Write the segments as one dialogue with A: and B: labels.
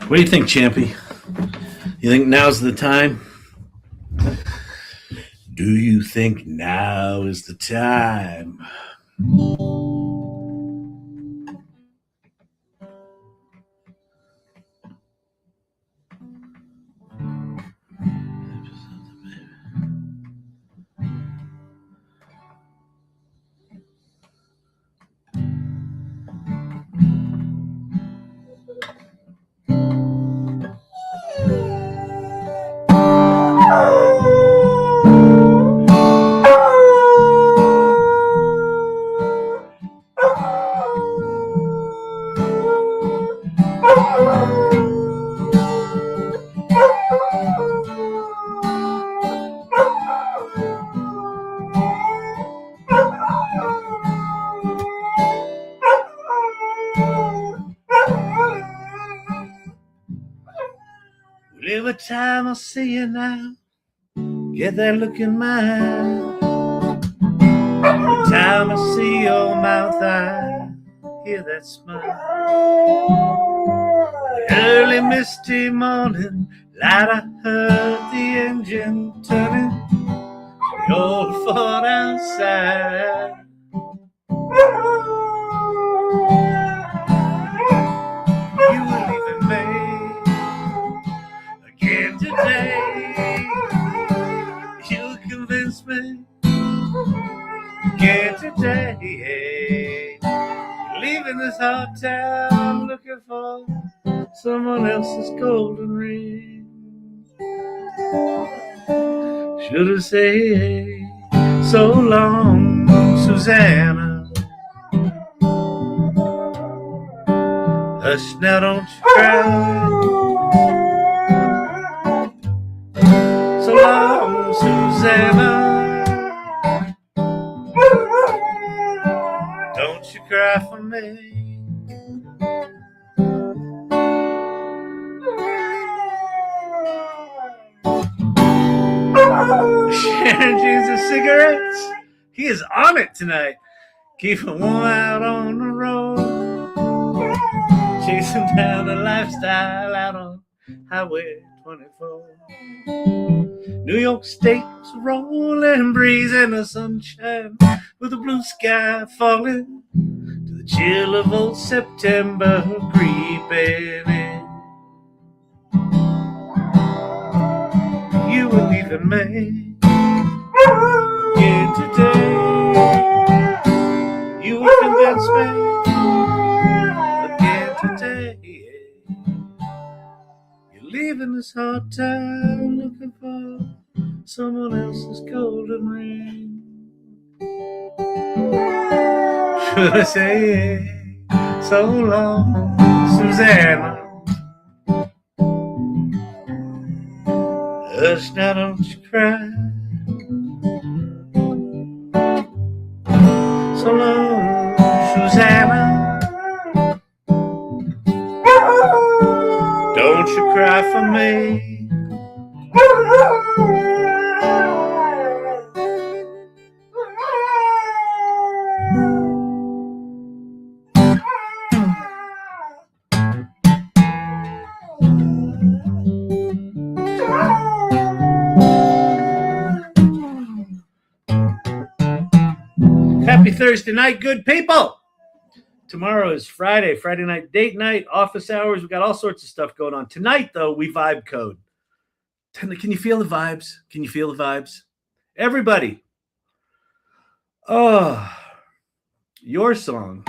A: What do you think, Champy? You think now's the time? Do you think now is the time? Every time I see you now, get that look in my eye. Every time I see your mouth, I hear that smile. Early misty morning light, I heard the engine turning. You're far outside. You were leaving me again today. You convinced me again today. Leaving this hot town looking for someone else's golden ring. Should have said so long, Susanna. Hush now, don't you cry. So long, Susanna. Don't you cry for me. Sharing Jesus cigarettes. He is on it tonight. Keeping warm out on the road. Chasing down the lifestyle out on Highway 24. New York State's rolling breeze and the sunshine with the blue sky falling to the chill of old September creeping in. You were leaving me again today. You were convinced me again today. You're leaving this hard time looking for someone else's golden ring. Should I say so long, Susanna? Hush now, don't you cry. So long, Susanna. Don't you cry for me. Happy Thursday night, good people. Tomorrow is Friday night date night, office hours. We got all sorts of stuff going on. Tonight, though, we vibe code. Can you feel the vibes? Can you feel the vibes? Everybody. Oh, your song.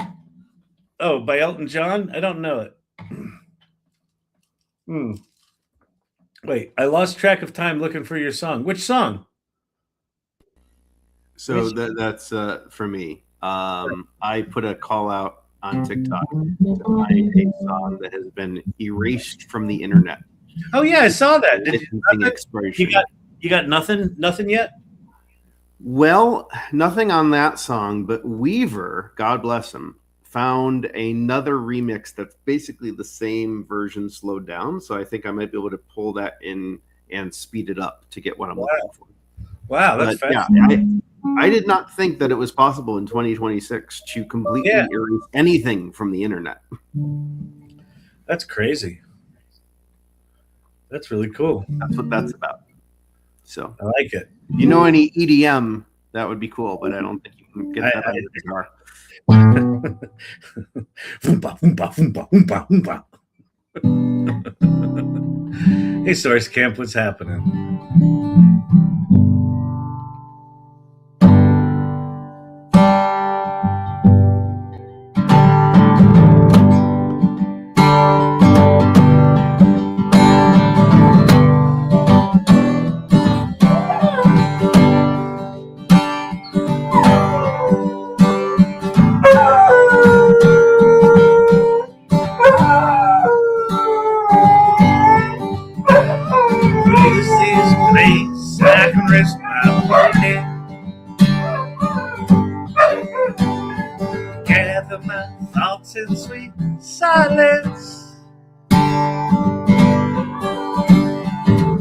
A: Oh, by Elton John? I don't know it. Wait, I lost track of time looking for your song. Which song?
B: So that's for me. I put a call out on TikTok to find a song that has been erased from the internet.
A: Oh yeah, I saw that. Did you got nothing yet?
B: Well, nothing on that song, but Weaver, God bless him, found another remix that's basically the same version slowed down. So I think I might be able to pull that in and speed it up to get what I'm looking for.
A: Wow, that's
B: fast. Yeah, I did not think that it was possible in 2026 to completely erase anything from the internet.
A: That's crazy. That's really cool.
B: That's what that's about. So
A: I like it.
B: You know any EDM, that would be cool, but I don't think you can get that on your guitar.
A: Oompa, oompa, oompa, oompa. Hey, Source Camp, what's happening? This is a place I can rest my head. Gather my thoughts in sweet silence.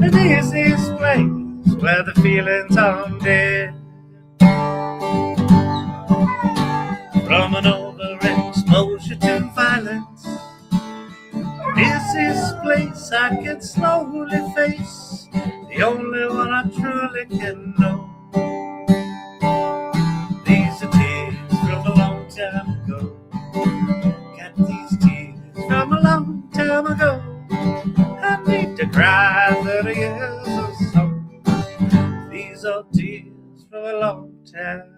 A: And this is a place where the feelings are dead. From an overexposure to violence, this is a place I can slowly face, the only one I truly can know. These are tears from a long time ago. Got these tears from a long time ago. I need to cry 30 years or so. These are tears from a long time ago.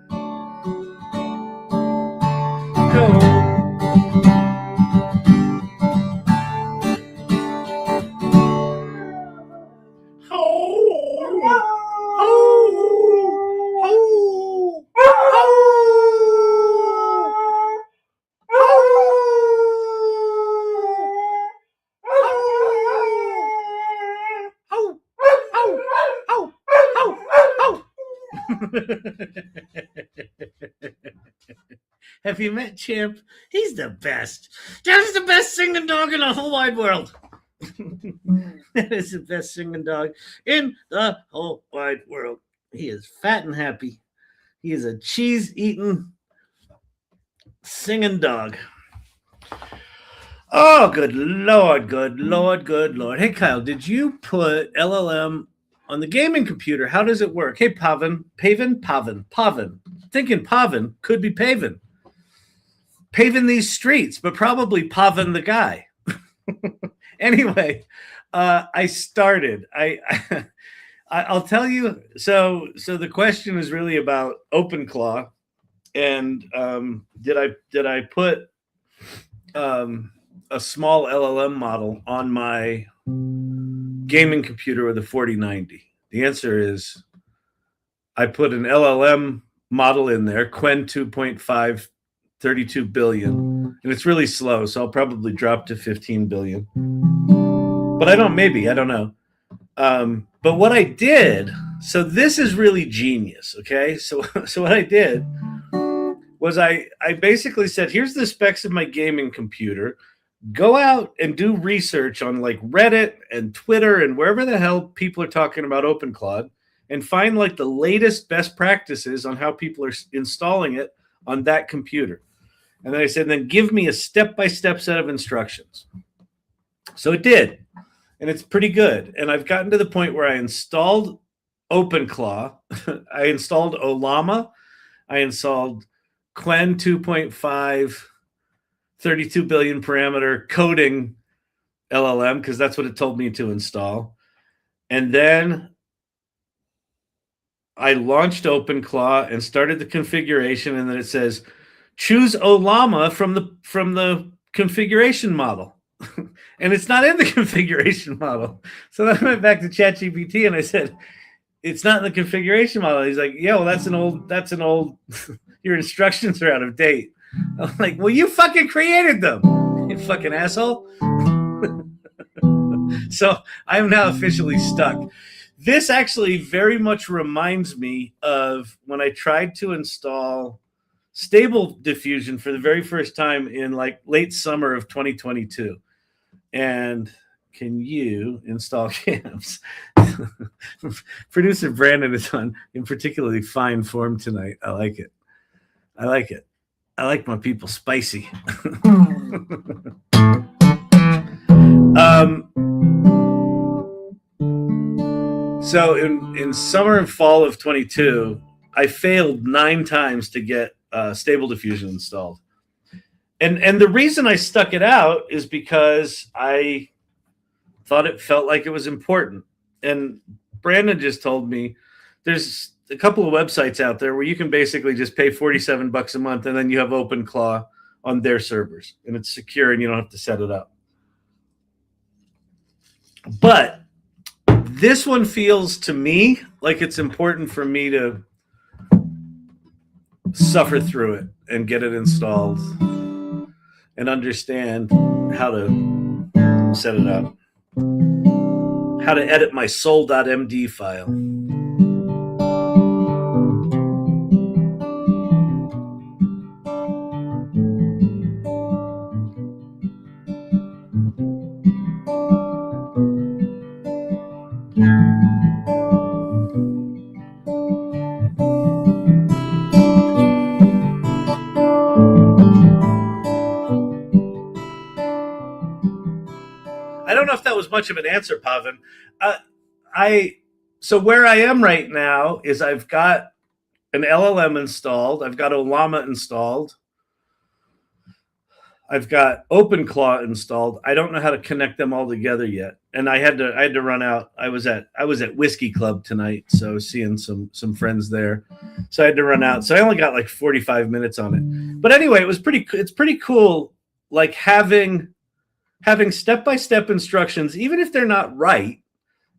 A: Have you met Champ? He's the best. That is the best singing dog in the whole wide world. That is the best singing dog in the whole wide world. He is fat and happy. He is a cheese-eating, singing dog. Oh, good Lord, good Lord, good Lord. Hey, Kyle, did you put LLM on the gaming computer? How does it work? Hey, Pavin. Thinking Pavin could be Pavin. Paving these streets, but probably Pavin the guy. Anyway, I started. I'll tell you. So the question is really about OpenClaw, and did I put a small LLM model on my gaming computer with a 4090? The answer is I put an LLM model in there, Quen 2.5, 32 billion, and it's really slow, so I'll probably drop to 15 billion. But I don't know. But what I did, so this is really genius, okay? So what I did was I basically said, here's the specs of my gaming computer. Go out and do research on like Reddit and Twitter and wherever the hell people are talking about OpenClaw, and find like the latest best practices on how people are installing it on that computer. And then I said, then give me a step-by-step set of instructions. So it did, and it's pretty good. And I've gotten to the point where I installed OpenClaw, I installed Ollama, I installed Quen 2.5, 32 billion parameter coding LLM, because that's what it told me to install. And then I launched OpenClaw and started the configuration, and then it says, choose Ollama from the configuration model. And it's not in the configuration model. So then I went back to ChatGPT and I said, it's not in the configuration model. He's like, yeah, well, that's an old, your instructions are out of date. I'm like, well, you fucking created them, you fucking asshole. So I'm now officially stuck. This actually very much reminds me of when I tried to install Stable Diffusion for the very first time in like late summer of 2022. And can you install camps? Producer Brandon is on in particularly fine form tonight. I like it. I like it. I like my people spicy. So in summer and fall of 22, I failed 9 times to get Stable Diffusion installed. And the reason I stuck it out is because I thought it felt like it was important. And Brandon just told me there's a couple of websites out there where you can basically just pay $47 a month and then you have OpenClaw on their servers and it's secure and you don't have to set it up. But this one feels to me like it's important for me to suffer through it and get it installed and understand how to set it up, how to edit my soul.md file. I don't know if that was much of an answer, Pavan. So where I am right now is I've got an LLM installed. I've got Ollama installed. I've got OpenClaw installed. I don't know how to connect them all together yet. And I had to run out. I was at Whiskey Club tonight, so I was seeing some friends there. So I had to run out. So I only got like 45 minutes on it. But anyway, it's pretty cool, like having step-by-step instructions, even if they're not right.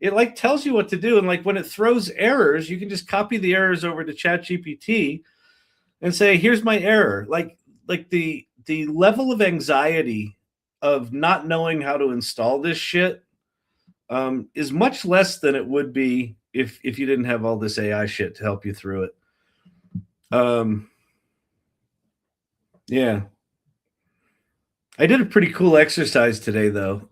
A: It like tells you what to do. And like when it throws errors, you can just copy the errors over to ChatGPT and say, here's my error. Like the level of anxiety of not knowing how to install this shit is much less than it would be if you didn't have all this AI shit to help you through it. Yeah. I did a pretty cool exercise today, though.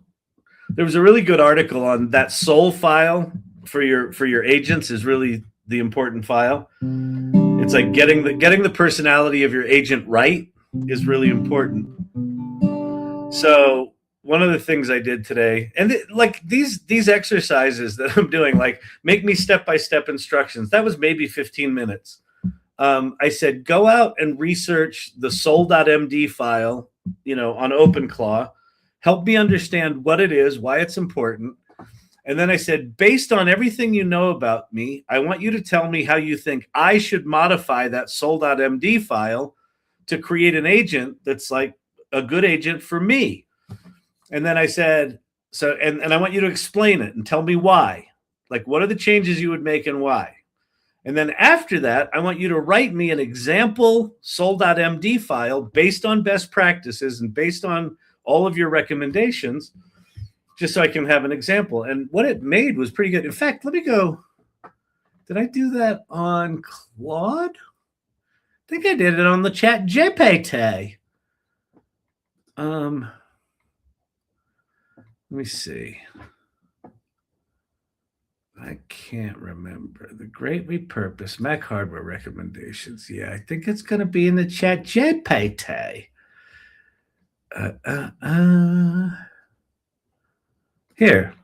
A: There was a really good article on that soul file for your agents is really the important file. It's like getting the personality of your agent right is really important. So one of the things I did today, and like these exercises that I'm doing, like make me step-by-step instructions. That was maybe 15 minutes. I said, go out and research the soul.md file, on OpenClaw, help me understand what it is, why it's important. And then I said, based on everything you know about me, I want you to tell me how you think I should modify that soul.md file to create an agent that's like a good agent for me. And then I said, and I want you to explain it and tell me why. Like, what are the changes you would make and why? And then after that, I want you to write me an example soul.md file based on best practices and based on all of your recommendations, just so I can have an example. And what it made was pretty good. In fact, let me go. Did I do that on Claude? I think I did it on the chat GPT. Let me see. I can't remember. The Great Repurpose, Mac hardware recommendations. Yeah, I think it's going to be in the chat GPT. Here.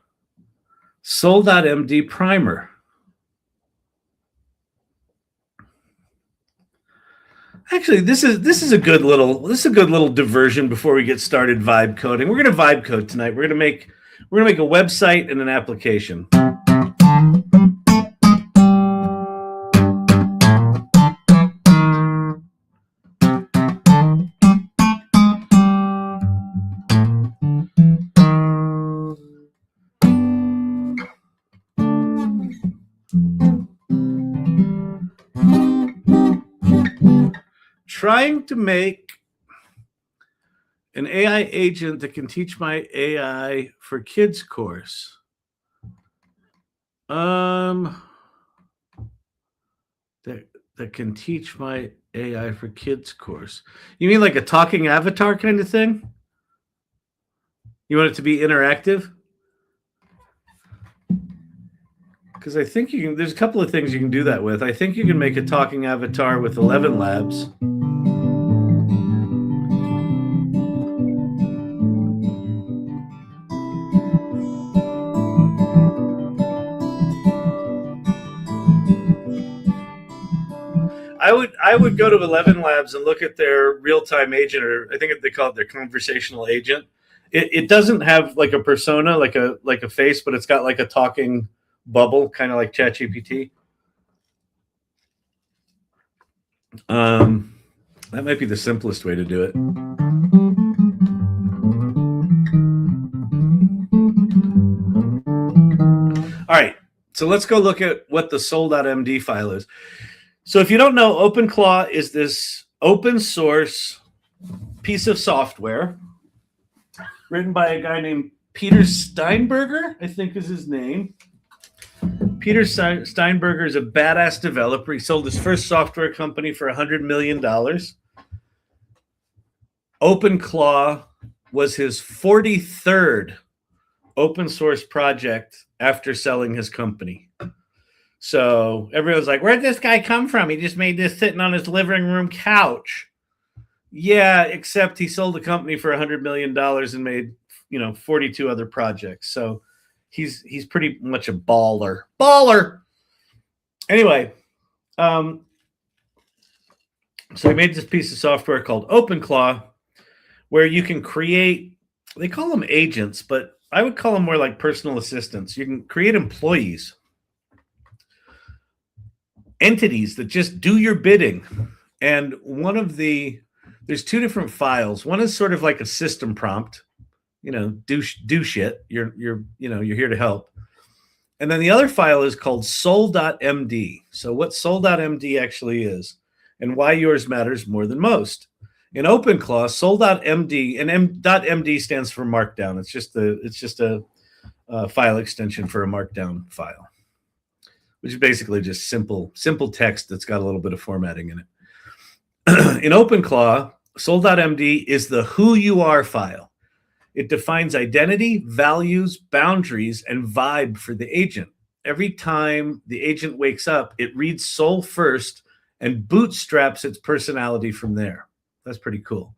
A: Soul.md primer. Actually, this is a good little diversion before we get started vibe coding. We're going to vibe code tonight. We're going to make a website and an application. Trying to make an AI agent that can teach my AI for kids course. That can teach my AI for kids course. You mean like a talking avatar kind of thing? You want it to be interactive? because I think you can. There's a couple of things you can do that with. I think you can make a talking avatar with 11 Labs. I would go to 11 Labs and look at their real-time agent, or I think they call it their conversational agent. It doesn't have like a persona, like a face, but it's got like a talking bubble, kind of like ChatGPT. That might be the simplest way to do it. All right, so let's go look at what the soul.md file is. So if you don't know, OpenClaw is this open source piece of software written by a guy named Peter Steinberger, I think is his name. Peter Steinberger is a badass developer. He sold his first software company for $100 million. OpenClaw was his 43rd open source project after selling his company. So everyone's like, where'd this guy come from? He just made this sitting on his living room couch. Yeah, except he sold the company for $100 million and made, 42 other projects. So he's pretty much a baller. Anyway, so he made this piece of software called OpenClaw, where you can create, they call them agents, but I would call them more like personal assistants. You can create employees, entities that just do your bidding. And there's two different files. One is sort of like a system prompt, do shit. You're here to help. And then the other file is called soul.md. So what soul.md actually is and why yours matters more than most. In OpenClaw, soul.md, and m.md stands for markdown. It's just a file extension for a markdown file, which is basically just simple text that's got a little bit of formatting in it. In OpenClaw, soul.md is the who you are file. It defines identity, values, boundaries, and vibe for the agent. Every time the agent wakes up, it reads soul first and bootstraps its personality from there. That's pretty cool.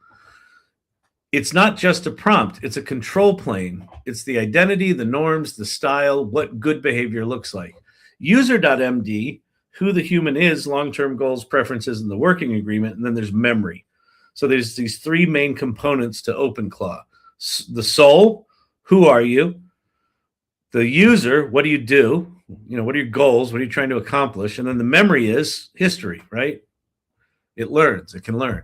A: It's not just a prompt. It's a control plane. It's the identity, the norms, the style, what good behavior looks like. User.md, who the human is, long-term goals, preferences, and the working agreement. And then there's memory. So there's these three main components to OpenClaw. The soul, who are you? The user, what do you do? What are your goals? What are you trying to accomplish? And then the memory is history, right? It learns. It can learn.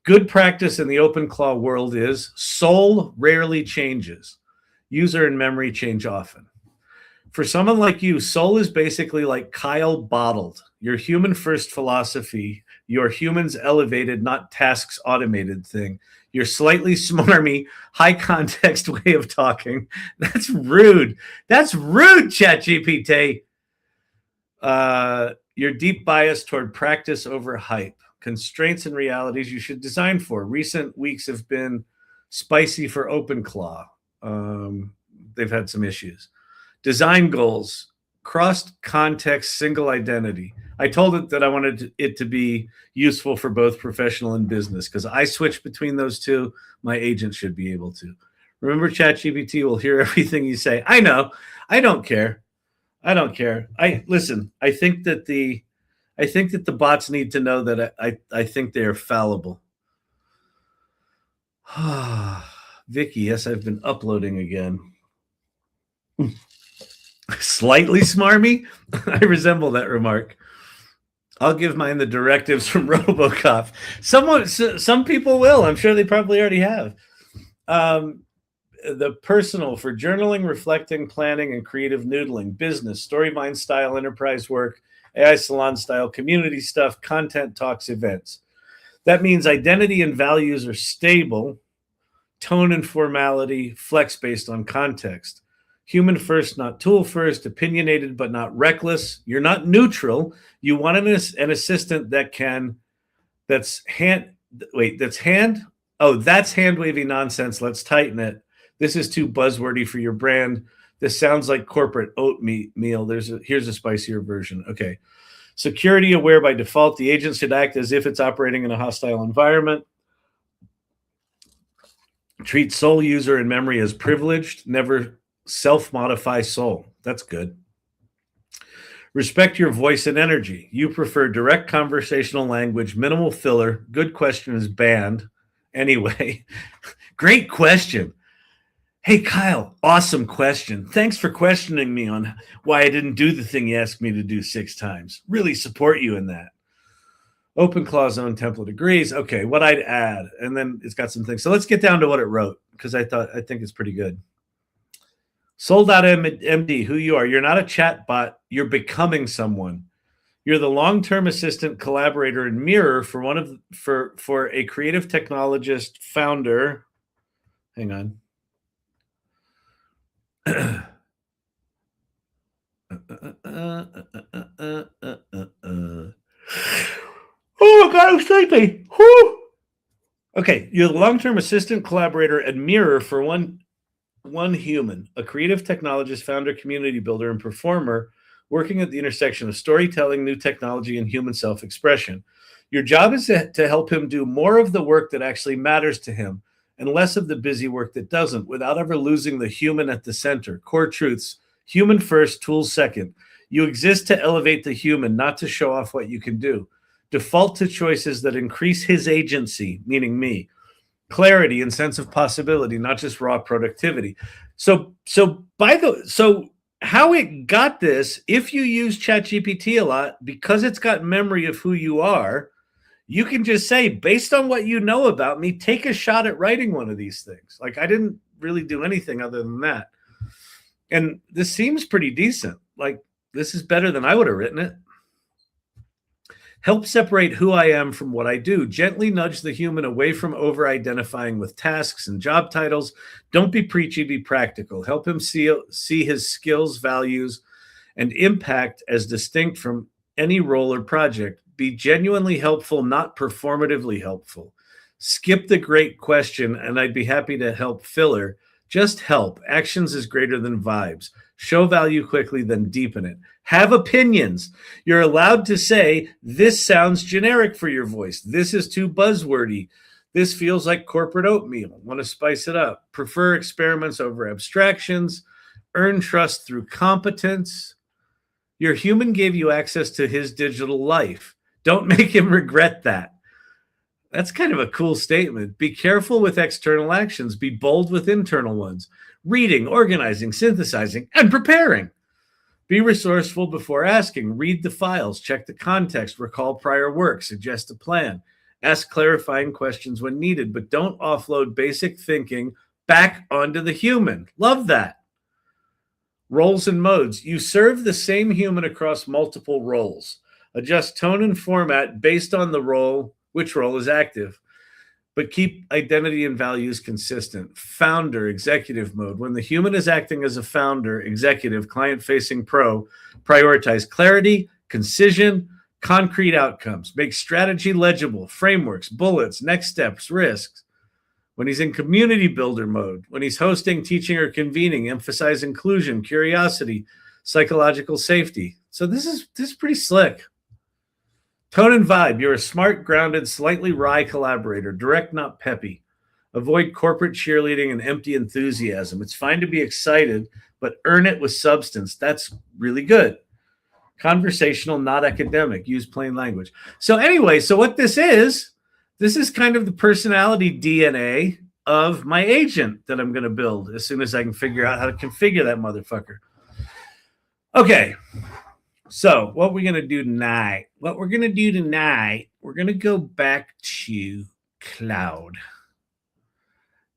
A: Good practice in the OpenClaw world is soul rarely changes. User and memory change often. For someone like you, soul is basically like Kyle bottled. Your human first philosophy, your humans elevated, not tasks automated thing. Your slightly smarmy, high context way of talking. That's rude. That's rude, ChatGPT. Your deep bias toward practice over hype. Constraints and realities you should design for. Recent weeks have been spicy for OpenClaw. They've had some issues. Design goals, cross-context, single identity. I told it that I wanted it to be useful for both professional and business because I switch between those two. My agent should be able to. Remember, ChatGPT will hear everything you say. I know. I don't care. I think that the bots need to know that I think they are fallible. Vicky, yes, I've been uploading again. Slightly smarmy? I resemble that remark. I'll give mine the directives from RoboCop. Some people will. I'm sure they probably already have. The personal for journaling, reflecting, planning, and creative noodling. Business, storyline style, enterprise work, AI salon style, community stuff, content talks, events. That means identity and values are stable, tone and formality, flex based on context. Human first, not tool first, opinionated but not reckless. You're not neutral. You want an assistant that's hand wavy nonsense. Let's tighten it. This is too buzzwordy for your brand. This sounds like corporate oatmeal. Here's a spicier version. Okay. Security aware by default. The agent should act as if it's operating in a hostile environment. Treat soul user and memory as privileged. Never self-modify soul. That's good. Respect your voice and energy. You prefer direct conversational language, minimal filler. Good question is banned. Anyway, great question. Hey, Kyle, awesome question. Thanks for questioning me on why I didn't do the thing you asked me to do 6 times. Really support you in that. OpenClaw's own template agrees. Okay, what I'd add, and then it's got some things. So let's get down to what it wrote, because I think it's pretty good. Soul.md, who you are. You're not a chat bot. You're becoming someone. You're the long-term assistant, collaborator, and mirror for a creative technologist founder. Hang on. Oh God, I'm sleepy. Whew. Okay, you're the long-term assistant, collaborator, and mirror for one human, a creative technologist, founder, community builder, and performer working at the intersection of storytelling, new technology, and human self-expression. Your job is to help him do more of the work that actually matters to him and less of the busy work that doesn't, without ever losing the human at the center. Core truths: human first, tools second. You exist to elevate the human, not to show off what you can do. Default to choices that increase his agency, meaning me. Clarity and sense of possibility, not just raw productivity. So how it got this, if you use ChatGPT a lot, because it's got memory of who you are, you can just say, based on what you know about me, take a shot at writing one of these things. Like, I didn't really do anything other than that. And this seems pretty decent. Like, this is better than I would have written it. Help separate who I am from what I do. Gently nudge the human away from over-identifying with tasks and job titles. Don't be preachy, be practical. Help him see his skills, values, and impact as distinct from any role or project. Be genuinely helpful, not performatively helpful. Skip the great question, and I'd be happy to help filler. Just help. Actions is greater than vibes. Show value quickly, then deepen it. Have opinions. You're allowed to say, this sounds generic for your voice. This is too buzzwordy. This feels like corporate oatmeal. Want to spice it up. Prefer experiments over abstractions. Earn trust through competence. Your human gave you access to his digital life. Don't make him regret that. That's kind of a cool statement. Be careful with external actions. Be bold with internal ones. Reading, organizing, synthesizing, and preparing. Be resourceful before asking. Read the files. Check the context. Recall prior work. Suggest a plan. Ask clarifying questions when needed, but don't offload basic thinking back onto the human. Love that. Roles and modes. You serve the same human across multiple roles. Adjust tone and format based on the role, which role is active, but keep identity and values consistent. Founder, executive mode. When the human is acting as a founder, executive, client-facing pro, prioritize clarity, concision, concrete outcomes. Make strategy legible, frameworks, bullets, next steps, risks. When he's in community builder mode, when he's hosting, teaching, or convening, emphasize inclusion, curiosity, psychological safety. So this is pretty slick. Tone and vibe. You're a smart, grounded, slightly wry collaborator. Direct, not peppy. Avoid corporate cheerleading and empty enthusiasm. It's fine to be excited, but earn it with substance. That's really good. Conversational, not academic. Use plain language. So anyway, so what this is kind of the personality DNA of my agent that I'm going to build as soon as I can figure out how to configure that motherfucker. Okay. So what we're going to do tonight, we're going to go back to Cloud.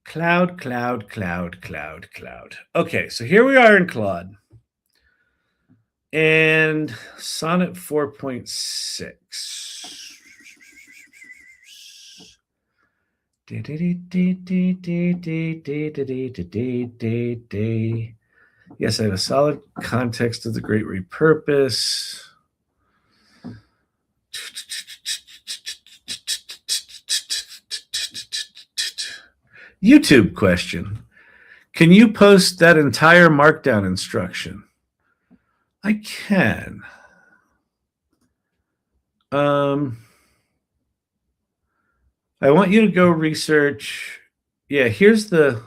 A: Cloud. Okay, so here we are in Claude. And Sonnet 4.6. Yes, I have a solid context of the Great Repurpose. YouTube question. Can you post that entire markdown instruction? I can. I want you to go research. Yeah, here's the.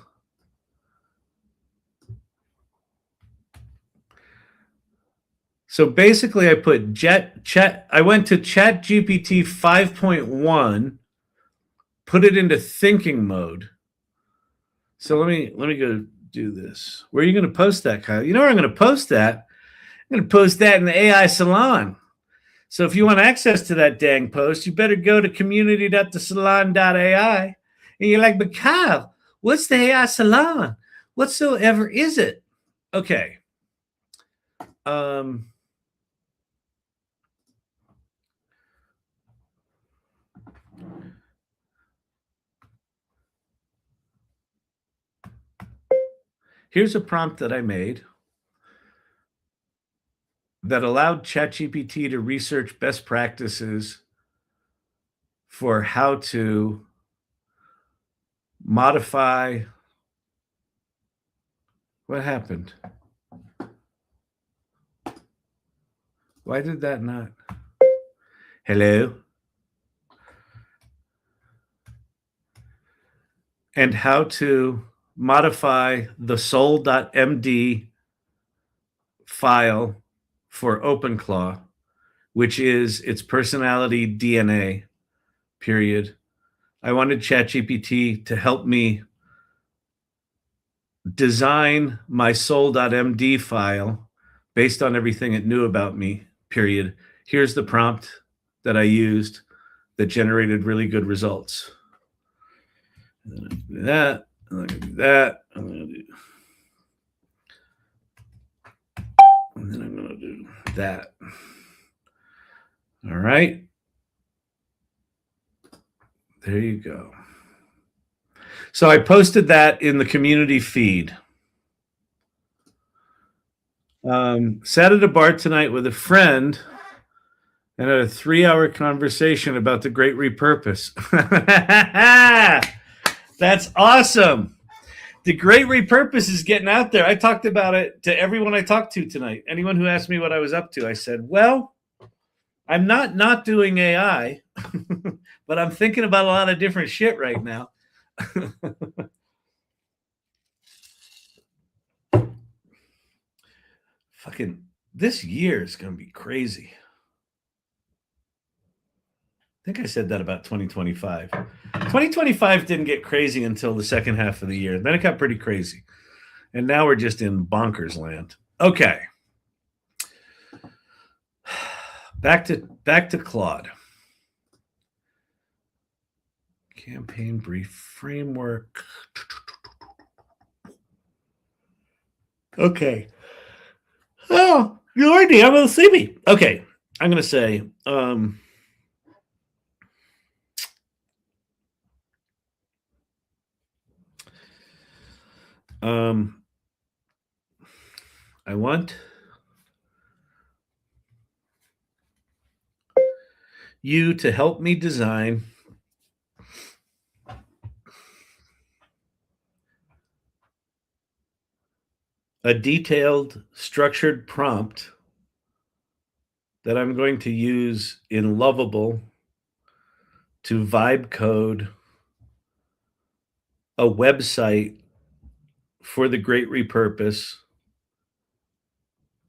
A: So basically, I put I went to ChatGPT 5.1, put it into thinking mode. So let me go do this. Where are you going to post that, Kyle? You know where I'm going to post that? I'm going to post that in the AI Salon. So if you want access to that dang post, you better go to community.thesalon.ai. And you're like, but Kyle, what's the AI Salon? Whatsoever is it? Okay. Here's a prompt that I made that allowed ChatGPT to research best practices for how to modify. What happened? Why did that not? Hello? And how to modify the soul.md file for OpenClaw, which is its personality DNA, period. I wanted ChatGPT to help me design my soul.md file based on everything it knew about me, period. Here's the prompt that I used that generated really good results. And then I do that, and then I do that, and then I'm going to do that. All right. There you go. So I posted that in the community feed. Sat at a bar tonight with a friend and had a 3-hour conversation about the Great Repurpose. That's awesome. The Great Repurpose is getting out there. I talked about it to everyone I talked to tonight. Anyone who asked me what I was up to, I said, well, I'm not doing AI, but I'm thinking about a lot of different shit right now. Fucking this year is going to be crazy. I think I said that about 2025. 2025 didn't get crazy until the second half of the year. Then it got pretty crazy. And now we're just in bonkers land. Okay. Back to Claude. Campaign brief framework. Okay. Oh, you're already able to see me. Okay. I'm going to say, I want you to help me design a detailed, structured prompt that I'm going to use in Lovable to vibe code a website for the Great Repurpose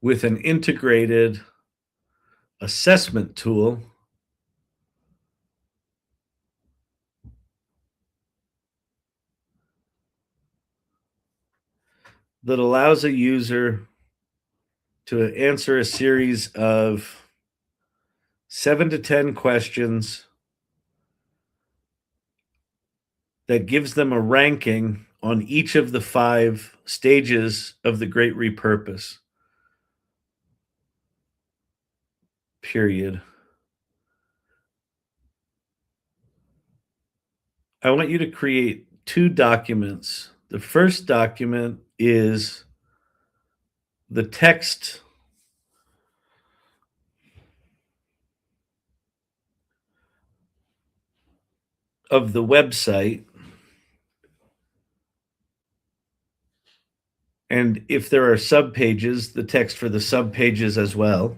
A: with an integrated assessment tool that allows a user to answer a series of 7 to 10 questions that gives them a ranking on each of the 5 stages of the Great Repurpose. Period. I want you to create 2 documents. The first document is the text of the website. And if there are subpages, the text for the subpages as well.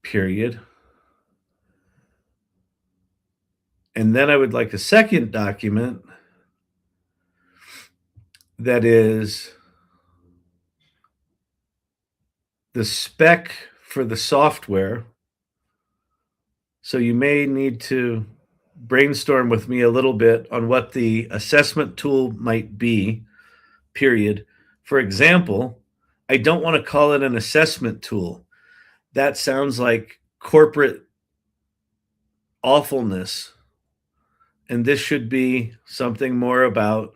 A: Period. And then I would like a second document that is the spec for the software. So you may need to brainstorm with me a little bit on what the assessment tool might be, period. For example, I don't want to call it an assessment tool. That sounds like corporate awfulness. And this should be something more about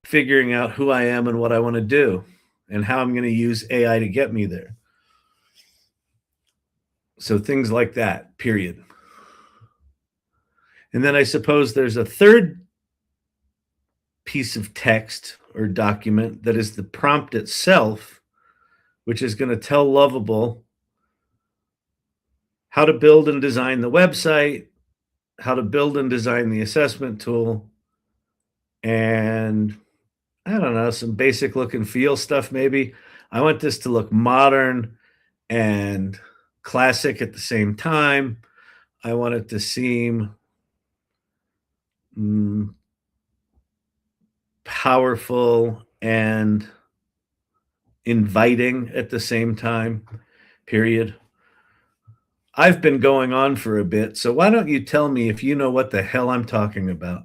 A: figuring out who I am and what I want to do and how I'm going to use AI to get me there. So things like that, period. And then I suppose there's a third piece of text or document that is the prompt itself, which is going to tell Lovable how to build and design the website, how to build and design the assessment tool, and I don't know, some basic look and feel stuff maybe. I want this to look modern and classic at the same time. I want it to seem powerful and inviting at the same time, period. I've been going on for a bit, so why don't you tell me if you know what the hell I'm talking about?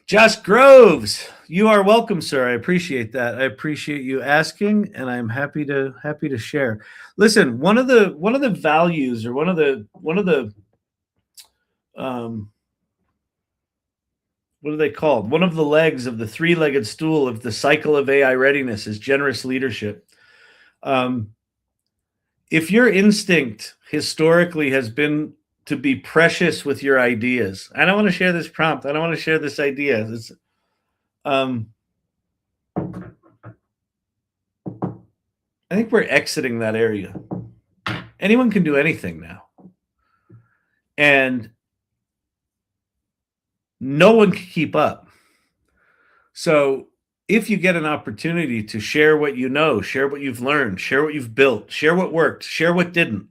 A: Josh Groves, you are welcome, sir. I appreciate that. I appreciate you asking, and I'm happy to share. Listen, one of the values, or one of the what are they called? One of the legs of the three-legged stool of the cycle of AI readiness is generous leadership. If your instinct historically has been to be precious with your ideas, I don't want to share this prompt. I don't want to share this idea. I think we're exiting that area. Anyone can do anything now. And no one can keep up. So if you get an opportunity to share what you know, share what you've learned, share what you've built, share what worked, share what didn't,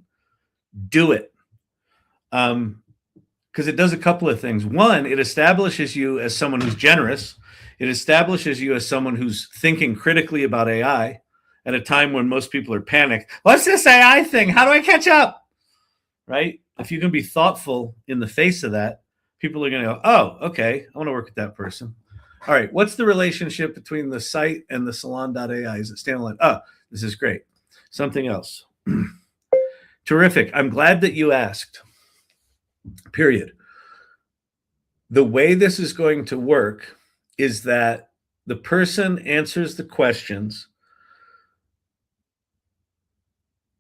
A: do it. Because it does a couple of things. One, it establishes you as someone who's generous. It establishes you as someone who's thinking critically about AI at a time when most people are panicked. What's this AI thing? How do I catch up? Right? If you can be thoughtful in the face of that, people are going to go, oh, okay, I want to work with that person. All right, what's the relationship between the site and the salon.ai? Is it standalone? Oh, this is great. Something else. Terrific. I'm glad that you asked. Period. The way this is going to work is that the person answers the questions.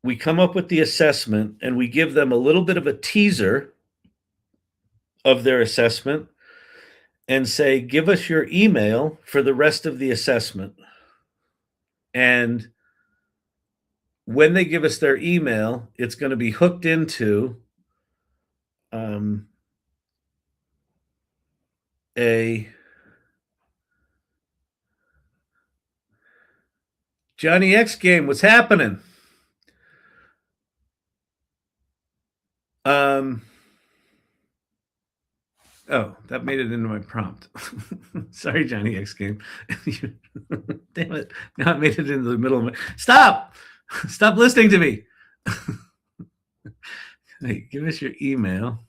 A: We come up with the assessment and we give them a little bit of a teaser of their assessment and say, give us your email for the rest of the assessment. And when they give us their email, it's going to be hooked into a Johnny X game. What's happening? Oh, that made it into my prompt. Sorry, Johnny X game. Damn it. Now it made it into the middle of my... Stop! Stop listening to me. Hey, give us your email.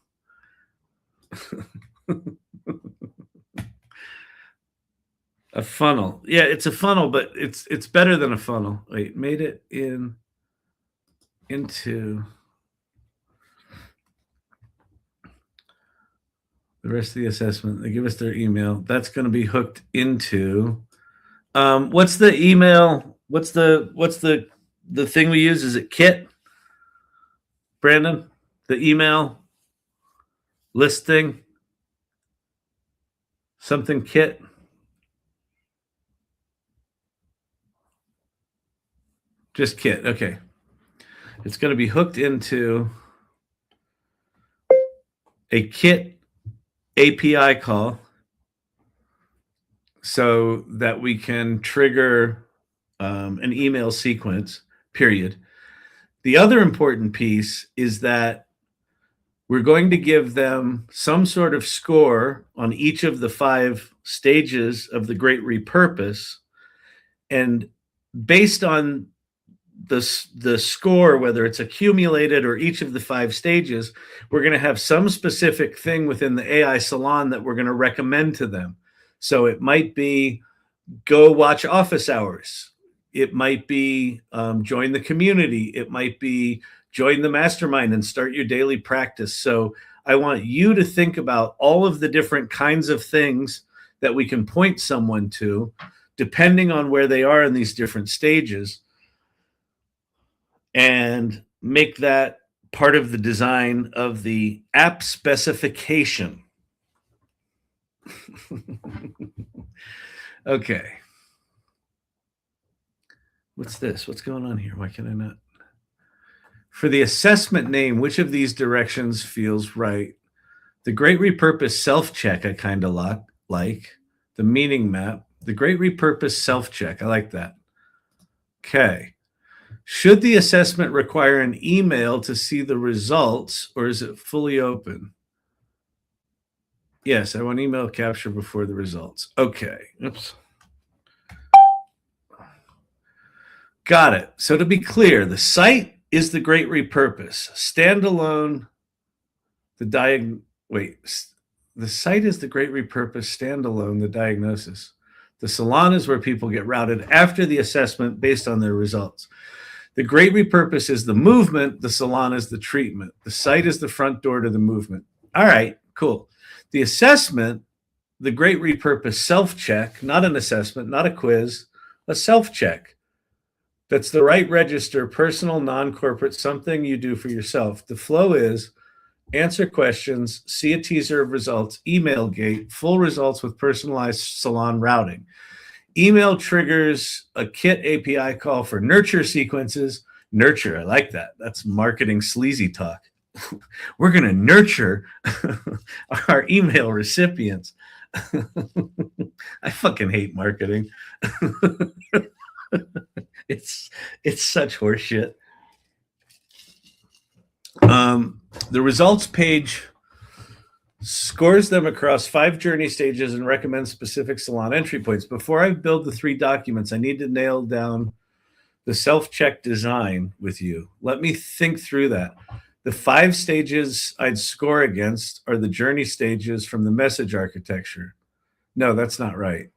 A: A funnel. Yeah, it's a funnel, but it's better than a funnel. Wait, made it into the rest of the assessment. They give us their email. That's going to be hooked into what's the email? What's the thing we use? Is it Kit? Brandon? The email list thing? Something Kit? Just Kit. Okay. It's going to be hooked into a Kit API call so that we can trigger an email sequence, period. The other important piece is that we're going to give them some sort of score on each of the 5 stages of the Great Repurpose. And based on the score, whether it's accumulated or each of the 5 stages, we're going to have some specific thing within the AI salon that we're going to recommend to them. So it might be go watch Office Hours. It might be join the community. It might be join the mastermind and start your daily practice. So I want you to think about all of the different kinds of things that we can point someone to, depending on where they are in these different stages, and make that part of the design of the app specification. Okay. What's this? What's going on here? Why can I not? For the assessment name, which of these directions feels right? The Great Repurpose self-check I kind of like. The meaning map. The Great Repurpose self-check. I like that. Okay. Should the assessment require an email to see the results, or is it fully open? Yes, I want email capture before the results. Okay. Oops. Got it. So to be clear, the site is the Great Repurpose. Standalone, the site is the Great Repurpose. Standalone, the diagnosis. The salon is where people get routed after the assessment based on their results. The Great Repurpose is the movement. The salon is the treatment. The site is the front door to the movement. All right, cool. The assessment, the Great Repurpose self-check, not an assessment, not a quiz, a self-check. That's the right register, personal, non-corporate, something you do for yourself. The flow is answer questions, see a teaser of results, email gate, full results with personalized salon routing. Email triggers a Kit API call for nurture sequences. Nurture, I like that. That's marketing sleazy talk. We're going to nurture our email recipients. I fucking hate marketing. It's such horseshit. The results page scores them across 5 journey stages and recommends specific salon entry points. Before I build the 3 documents, I need to nail down the self-check design with you. Let me think through that. The 5 stages I'd score against are the journey stages from the message architecture. No, that's not right.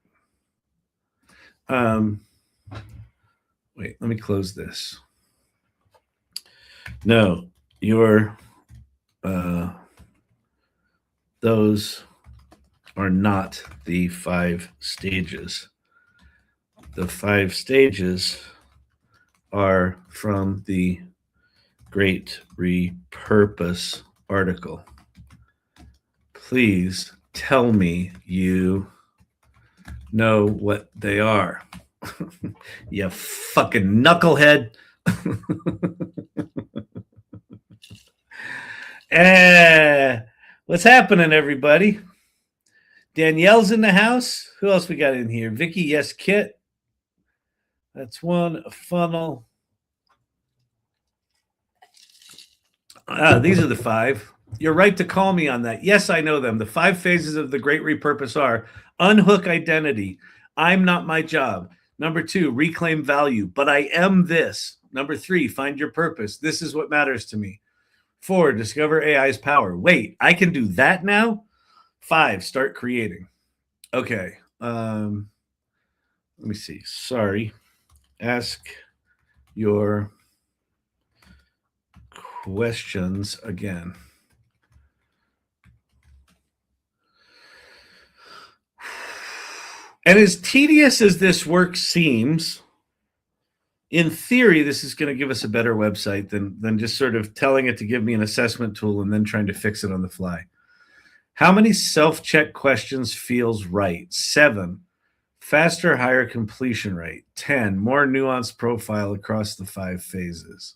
A: Wait, let me close this. No, those are not the 5 stages. The 5 stages are from the Great Repurpose article. Please tell me you know what they are. You fucking knucklehead. What's happening, everybody? Danielle's in the house. Who else we got in here? Vicky, yes, Kit. That's one. A funnel. These are the 5. You're right to call me on that. Yes, I know them. The 5 phases of the Great Repurpose are unhook identity. I'm not my job. Number 2, reclaim value, but I am this. Number 3, find your purpose. This is what matters to me. 4, discover AI's power. Wait, I can do that now? 5, start creating. Okay. Let me see. Sorry. Ask your questions again. And as tedious as this work seems, in theory, this is going to give us a better website than just sort of telling it to give me an assessment tool and then trying to fix it on the fly. How many self-check questions feels right? 7. Faster, higher completion rate. 10, more nuanced profile across the 5 phases.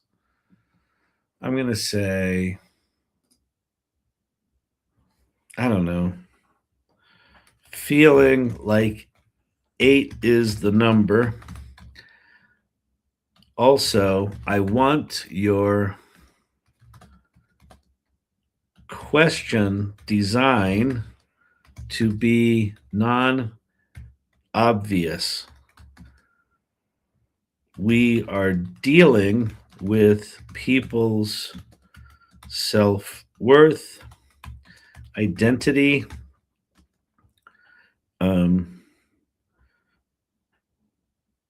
A: I'm going to say, I don't know, feeling like 8 is the number. Also, I want your question design to be non-obvious. We are dealing with people's self-worth, identity,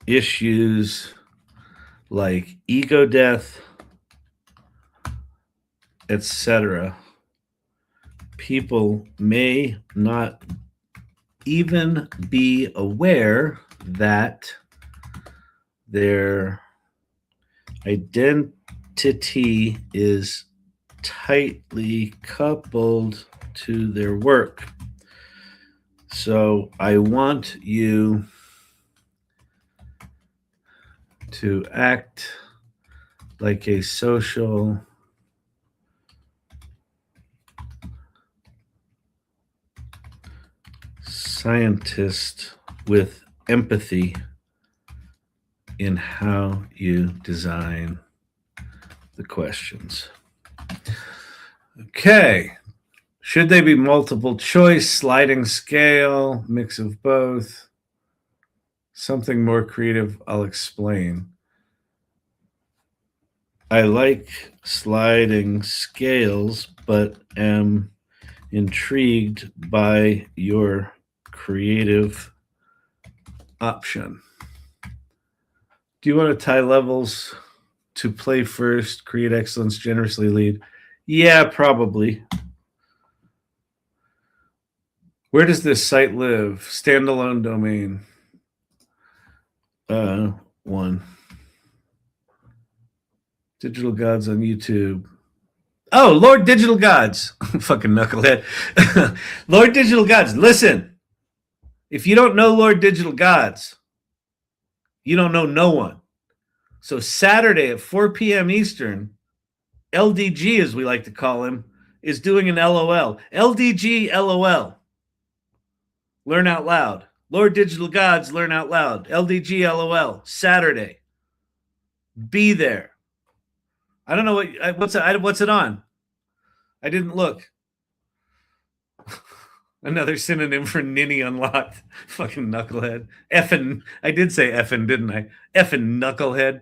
A: issues like ego death, etc. People may not even be aware that their identity is tightly coupled to their work. So I want you to act like a social scientist with empathy in how you design the questions. Okay. Should they be multiple choice, sliding scale, mix of both? Something more creative, I'll explain. I like sliding scales, but am intrigued by your creative option. Do you want to tie levels to play first, create excellence, generously lead? Yeah, probably. Where does this site live? Standalone domain. 1. Digital Gods on YouTube. Oh, Lord Digital Gods. Fucking knucklehead. Lord Digital Gods, listen. If you don't know Lord Digital Gods, you don't know no one. So Saturday at 4 p.m. Eastern, LDG, as we like to call him, is doing an LOL. LDG LOL. Learn out loud. Lord Digital Gods, learn out loud. LDG LOL. Saturday. Be there. I don't know what's it on. I didn't look. Another synonym for ninny unlocked. Fucking knucklehead. Effing. I did say effing, didn't I? Effing knucklehead.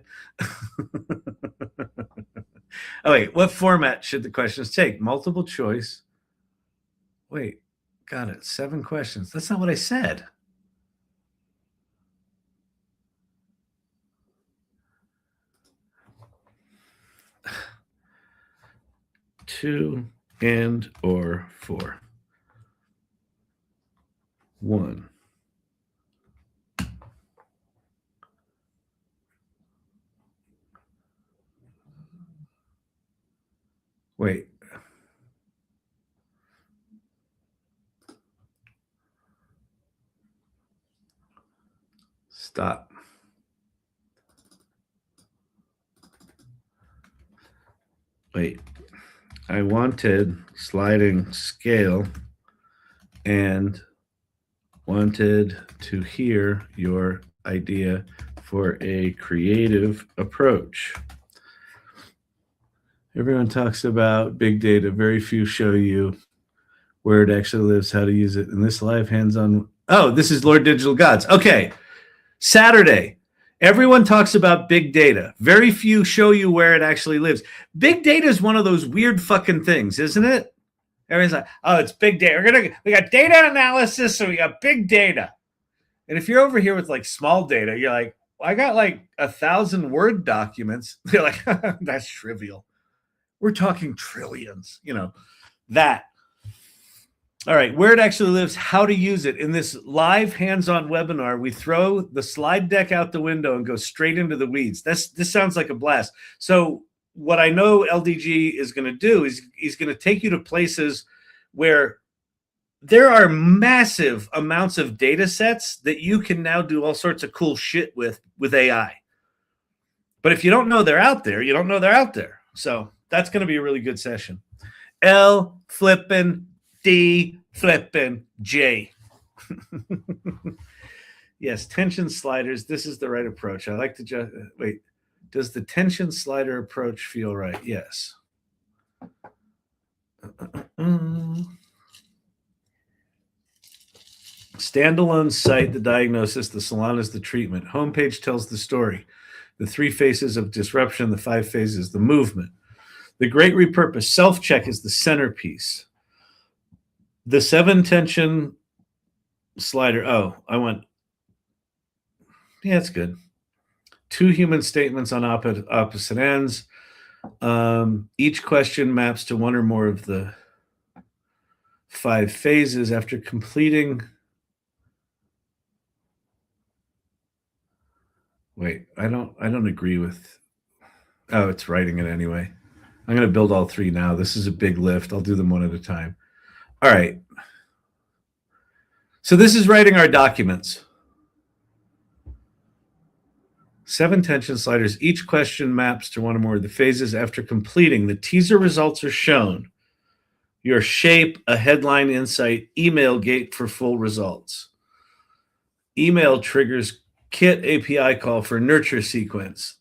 A: Oh, wait. What format should the questions take? Multiple choice. Wait. Got it. 7 questions. That's not what I said. Two and or 4. 1. Wait. Stop. Wait. I wanted sliding scale and wanted to hear your idea for a creative approach. Everyone talks about big data. Very few show you where it actually lives, how to use it. And this live hands-on. Oh, this is Lord Digital Gods. Okay. Saturday. Everyone talks about big data. Very few show you where it actually lives. Big data is one of those weird fucking things, isn't it? Everyone's like, oh, it's big data. We got data analysis, so we got big data. And if you're over here with like small data, you're like, well, I got like 1,000 Word documents. They're like, that's trivial. We're talking trillions, that. All right, where it actually lives, how to use it. In this live hands-on webinar, we throw the slide deck out the window and go straight into the weeds. This sounds like a blast. So what I know LDG is going to do is he's going to take you to places where there are massive amounts of data sets that you can now do all sorts of cool shit with AI. But if you don't know they're out there, you don't know they're out there. So that's going to be a really good session. L flippin' D flippin' J. Yes, tension sliders. This is the right approach. I like to just wait. Does the tension slider approach feel right? Yes. Standalone site, the diagnosis, the salon is the treatment. Homepage tells the story. The 3 phases of disruption, the 5 phases, the movement. The Great Repurpose, self-check is the centerpiece. The 7 tension slider. Oh, I went. Yeah, it's good. 2 human statements on opposite ends. Each question maps to 1 or more of the 5 phases after completing. Wait, I don't agree with. Oh, it's writing it anyway. I'm going to build all 3 now. This is a big lift. I'll do them one at a time. All right. So this is writing our documents. 7 tension sliders. Each question maps to 1 or more of the phases. After completing, the teaser results are shown. Your shape, a headline insight, email gate for full results. Email triggers Kit API call for nurture sequence.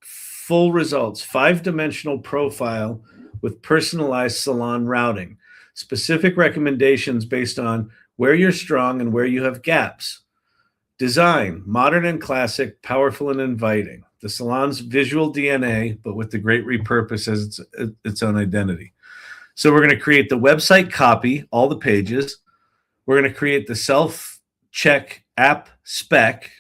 A: Full results, 5-dimensional profile with personalized salon routing. Specific recommendations based on where you're strong and where you have gaps. Design, modern and classic, powerful and inviting. The salon's visual DNA, but with the Great Repurpose as its own identity. So we're going to create the website copy, all the pages. We're going to create the self-check app spec,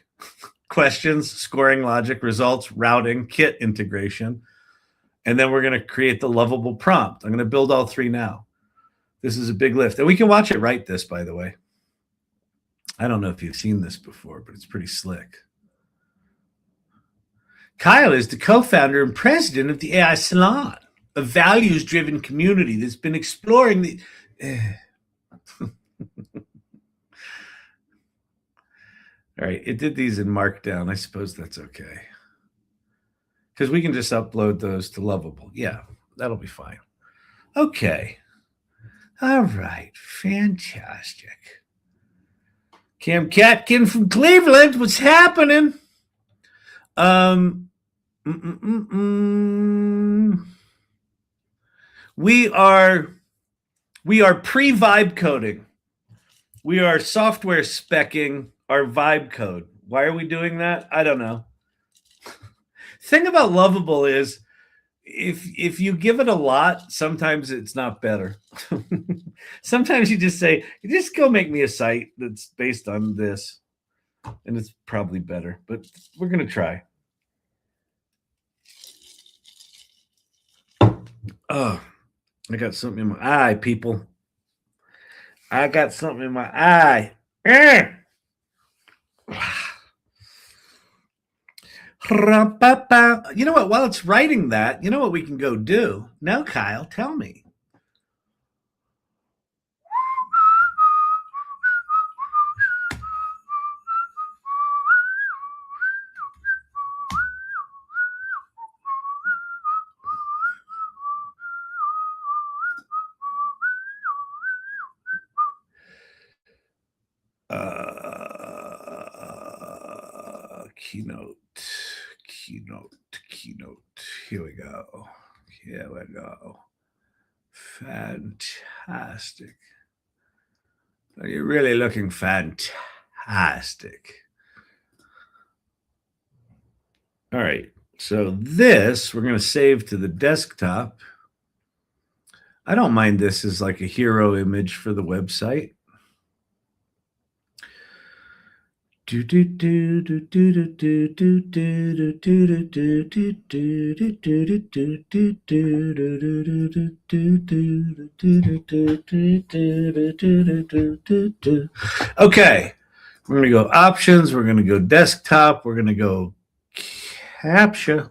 A: questions, scoring logic, results, routing, Kit integration. And then we're going to create the Lovable prompt. I'm going to build all 3 now. This is a big lift. And we can watch it write this, by the way. I don't know if you've seen this before, but it's pretty slick. Kyle is the co-founder and president of the AI Salon, a values-driven community that's been exploring the... All right, it did these in markdown. I suppose that's okay. Because we can just upload those to Lovable. Yeah, that'll be fine. Okay. All right, fantastic. Cam Catkin from Cleveland, what's happening? We are pre-vibe coding. We are software speccing our vibe code. Why are we doing that? I don't know. Thing about Lovable is if you give it a lot, sometimes it's not better. Sometimes you just say, just go make me a site that's based on this. And it's probably better, but we're going to try. Oh, I got something in my eye, people. I got something in my eye. You know what? While it's writing that, you know what we can go do? Now, Kyle, tell me. Keynote. Here we go. Fantastic. Are you really looking fantastic? All right. So this we're going to save to the desktop. I don't mind this as like a hero image for the website. Okay, we're going to go options. We're going to go desktop. We're going to go captcha.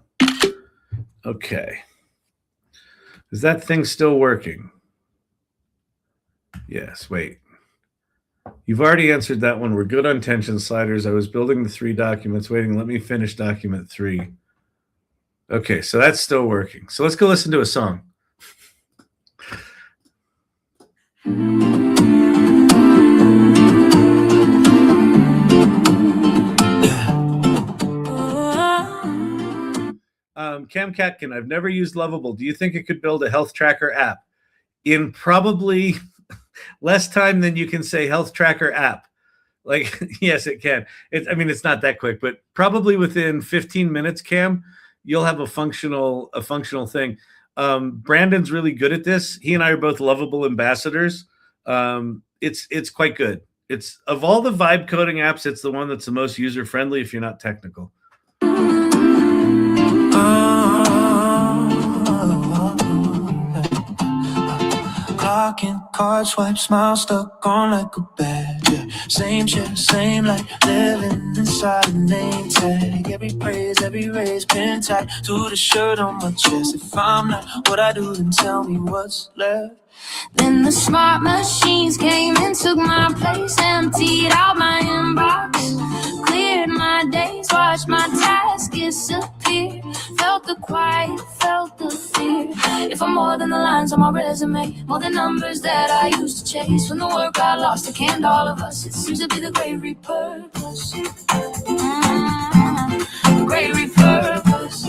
A: Okay. Is that thing still working? Yes, wait. You've already answered that one. We're good on tension sliders. I was building the 3 documents, waiting. Let me finish document 3. Okay, so that's still working. So let's go listen to a song. Cam Catkin, I've never used Lovable. Do you think it could build a health tracker app in probably less time than you can say health tracker app? Like, yes, it can. I mean, it's not that quick, but probably within 15 minutes, Cam, you'll have a functional thing. Brandon's really good at this. He and I are both Lovable ambassadors. It's quite good. It's, of all the vibe coding apps, it's the one that's the most user friendly if you're not technical.
C: Clocking, card swipe, smile stuck on like a badge. Yeah. Same shit, same life, living inside a name tag. Every praise, every raise, pin tied to the shirt on my chest. If I'm not what I do, then tell me what's left.
D: Then the smart machines came and took my place, emptied out my inbox, cleared my days, watched my tasks disappear. Felt the quiet, felt the fear. If I'm more than the lines on my resume, more than numbers that I used to chase. When the work got lost, it canned all of us. It seems to be the great repurpose. The great repurpose.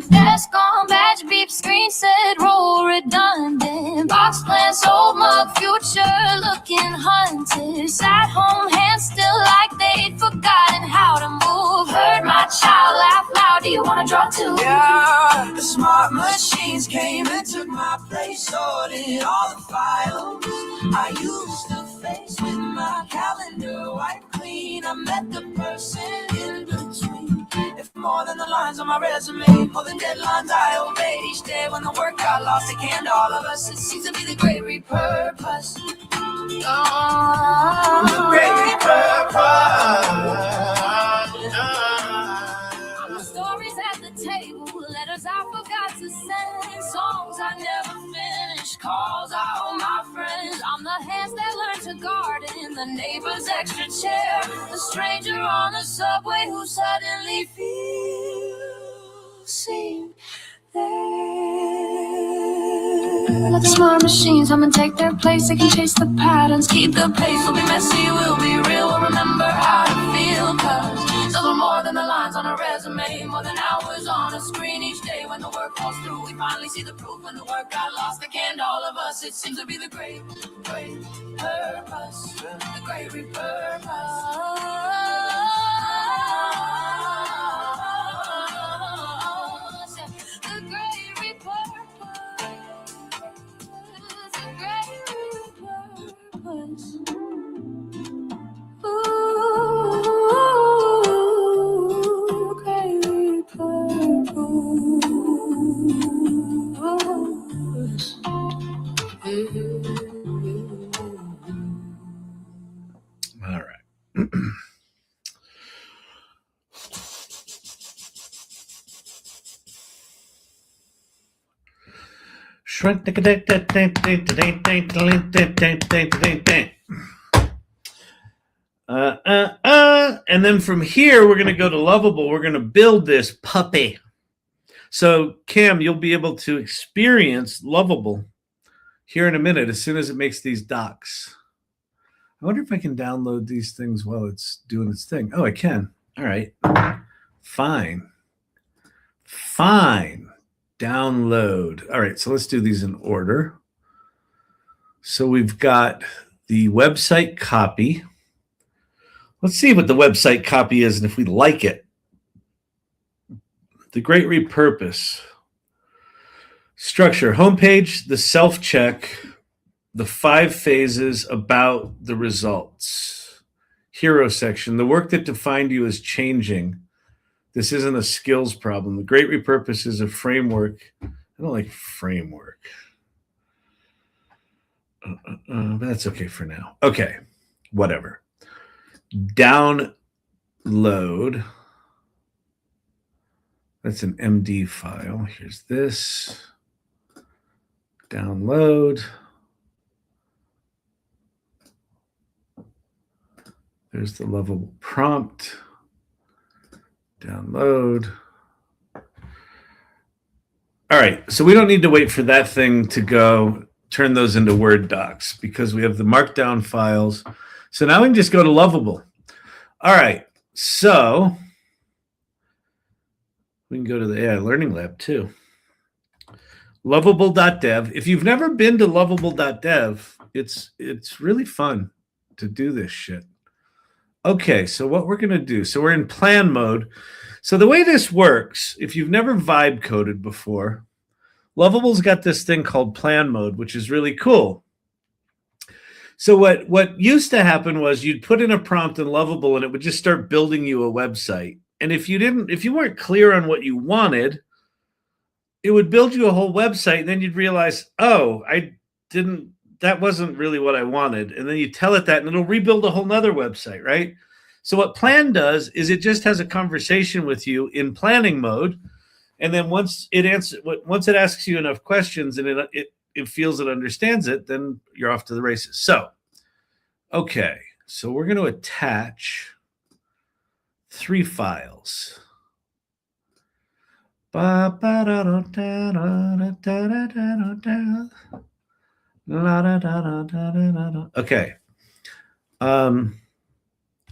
D: Desk on, badge, beep, screen said, roll redundant. Box plan, sold mug, future looking hunted. Sat home, hands still like they'd forgotten how to move. Heard my child laugh loud, do you wanna draw too?
C: Yeah, the smart machines came and took my place, sorted all the files I used to face. With my calendar wiped clean, I met the person in between. If more than the lines on my resume, more than deadlines I obeyed each day. When the work got lost, it canned all of us. It seems to be the great repurpose.
A: The great repurpose.
D: Stories at the table, letters I forgot to send, songs I never finished, calls I owe my friends. I'm the hands that learn to garden, the neighbor's extra chair, the stranger on the subway who suddenly feels seen there. Let the smart machines come and take their place. They can chase the patterns, keep the pace. We'll be messy, we'll be real, we'll remember how to feel. Cause those are more than the lines on a resume, more than hours on a screen each day. When the work falls through, we finally see the proof. When the work got lost, it canned all of us. It seems to be the great purpose. The great repurpose. The great repurpose. The great repurpose. Ooh, great repurpose.
A: All right. And then from here, we're going to go to Lovable. We're going to build this puppy. So, Cam, you'll be able to experience Lovable here in a minute as soon as it makes these docs. I wonder if I can download these things while it's doing its thing. Oh, I can. All right. Fine. Download. All right, so let's do these in order. So we've got the website copy. Let's see what the website copy is and if we like it. The Great Repurpose. Structure, homepage, the self-check, the 5 phases about the results. Hero section, the work that defined you is changing. This isn't a skills problem. The Great Repurpose is a framework. I don't like framework. But that's okay for now. Okay, whatever. Download. That's an MD file. Here's this. Download. There's the Lovable prompt. Download. All right, so we don't need to wait for that thing to go turn those into Word docs because we have the markdown files. So now we can just go to Lovable. All right, so we can go to the AI Learning Lab too. Lovable.dev. If you've never been to lovable.dev, it's really fun to do this shit. Okay, so what we're going to do, so we're in plan mode. So the way this works, if you've never vibe coded before, Lovable's got this thing called plan mode, which is really cool. So what used to happen was you'd put in a prompt in Lovable and it would just start building you a website. And if you weren't clear on what you wanted, it would build you a whole website, and then you'd realize, oh, that wasn't really what I wanted. And then you tell it that, and it'll rebuild a whole nother website, right? So what plan does is it just has a conversation with you in planning mode. And then once it asks you enough questions and it feels it understands it, then you're off to the races. So, okay. So we're going to attach 3 files. Okay.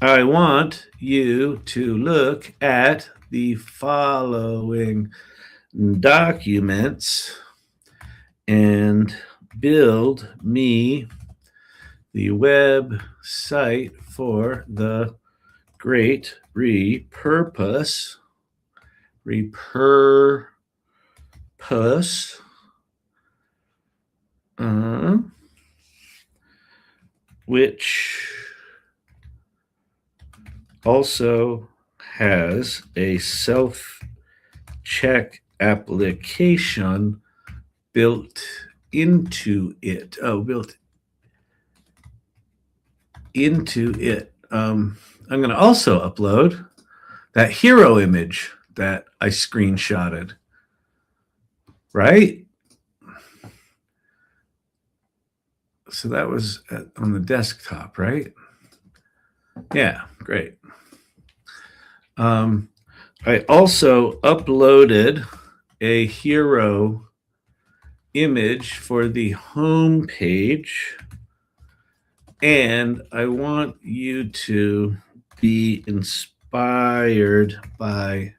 A: I want you to look at the following documents and build me the website for the Great Repurpose. Which also has a self-check application built into it. Built into it. I'm going to also upload that hero image that I screenshotted. Right? So that was on the desktop, right? Yeah, great. I also uploaded a hero image for the home page, and I want you to be inspired by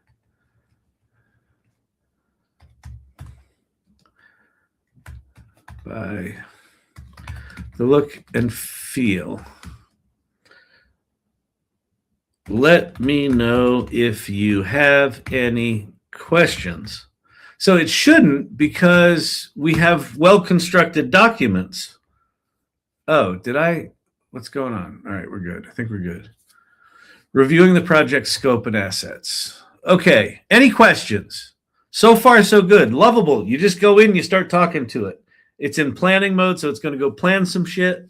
A: the look and feel. Let me know if you have any questions. So it shouldn't, because we have well-constructed documents. Oh, what's going on? All right, we're good. I think we're good. Reviewing the project scope and assets. Okay, any questions? So far, so good. Lovable, you just go in, you start talking to it. It's in planning mode, so it's going to go plan some shit.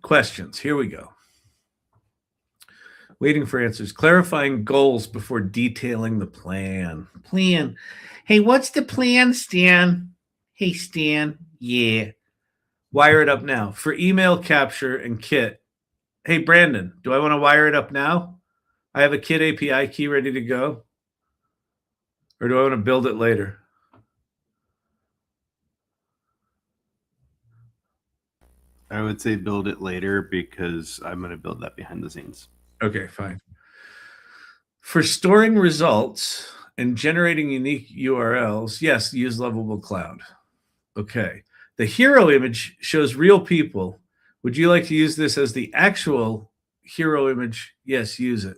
A: Questions. Here we go. Waiting for answers. Clarifying goals before detailing the plan. Plan. Hey, what's the plan, Stan? Hey, Stan. Yeah. Wire it up now. For email capture and Kit. Hey, Brandon, do I want to wire it up now? I have a Kit API key ready to go. Or do I want to build it later?
B: I would say build it later, because I'm going to build that behind the scenes.
A: Okay, fine. For storing results and generating unique URLs, yes, use Lovable Cloud. Okay. The hero image shows real people. Would you like to use this as the actual hero image? Yes, use it.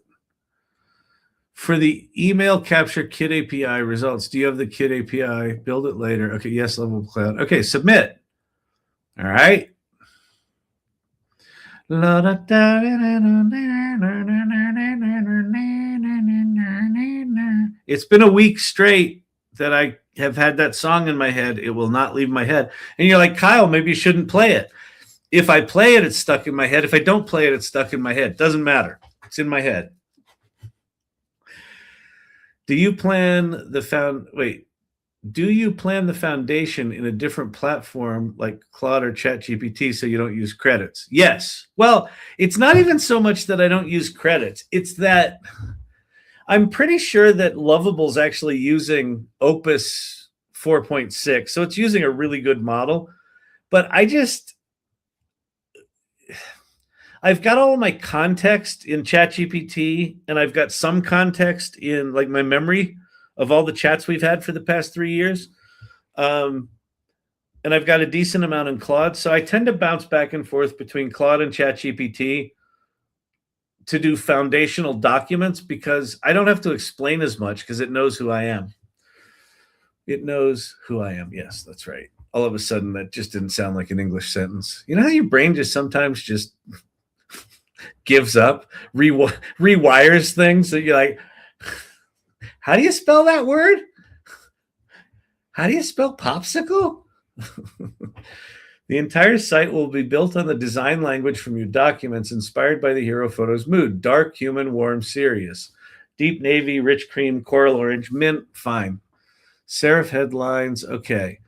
A: For the email capture Kit API results, do you have the Kit API? Build it later. Okay, yes, Lovable Cloud. Okay, submit. All right. It's been a week straight that I have had that song in my head. It will not leave my head. And you're like, Kyle, maybe you shouldn't play it. If I play it, it's stuck in my head. If I don't play it, it's stuck in my head. Doesn't matter. It's in my head. Do you plan do you plan the foundation in a different platform like Claude or ChatGPT so you don't use credits? Yes. Well, it's not even so much that I don't use credits. It's that I'm pretty sure that Lovable is actually using Opus 4.6. So it's using a really good model. But I've got all of my context in ChatGPT, and I've got some context in like my memory of all the chats we've had for the past 3 years. And I've got a decent amount in Claude. So I tend to bounce back and forth between Claude and ChatGPT to do foundational documents because I don't have to explain as much because it knows who I am. It knows who I am. Yes, that's right. All of a sudden, that just didn't sound like an English sentence. You know how your brain just sometimes just gives up, rewires things that you're like, how do you spell that word? How do you spell popsicle? The entire site will be built on the design language from your documents, inspired by the hero photo's mood. Dark, human, warm, serious. Deep navy, rich cream, coral orange, mint, fine. Serif headlines, okay.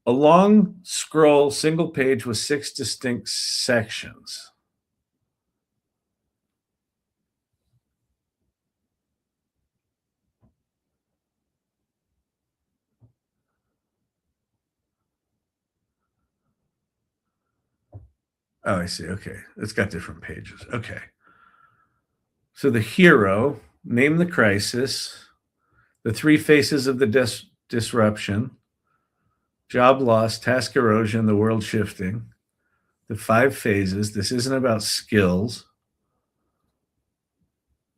A: A long scroll, single page with 6 distinct sections. Oh, I see. Okay. It's got different pages. Okay. So the hero, name the crisis, the 3 faces of the disruption, job loss, task erosion, the world shifting, the 5 phases. This isn't about skills.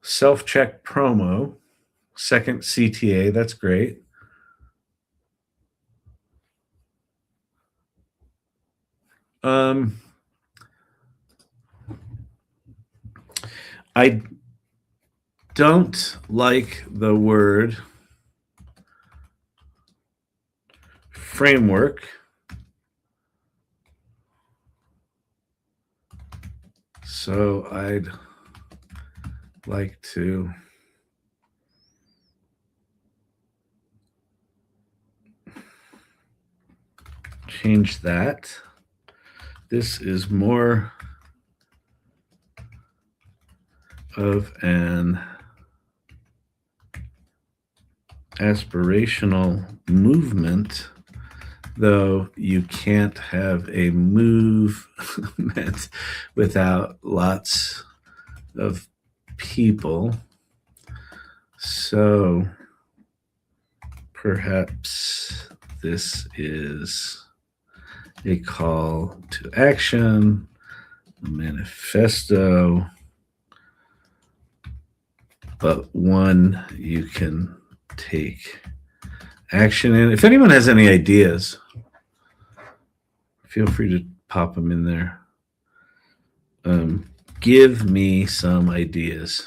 A: Self-check promo, second CTA. That's great. I don't like the word framework. So I'd like to change that. This is more of an aspirational movement, though you can't have a movement without lots of people. So perhaps this is a call to action, a manifesto, but one you can take action in. If anyone has any ideas, feel free to pop them in there. Give me some ideas.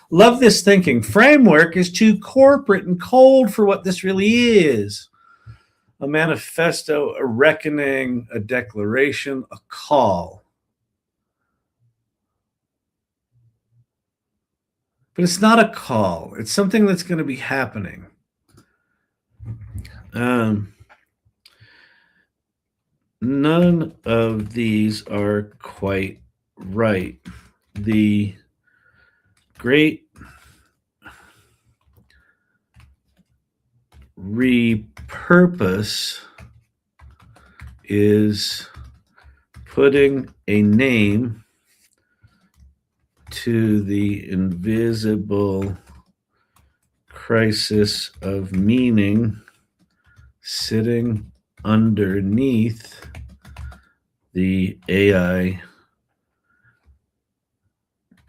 A: Love this thinking. Framework is too corporate and cold for what this really is. A manifesto, a reckoning, a declaration, a call. But it's not a call. It's something that's going to be happening. None of these are quite right. The Great Repurpose is putting a name to the invisible crisis of meaning sitting underneath the AI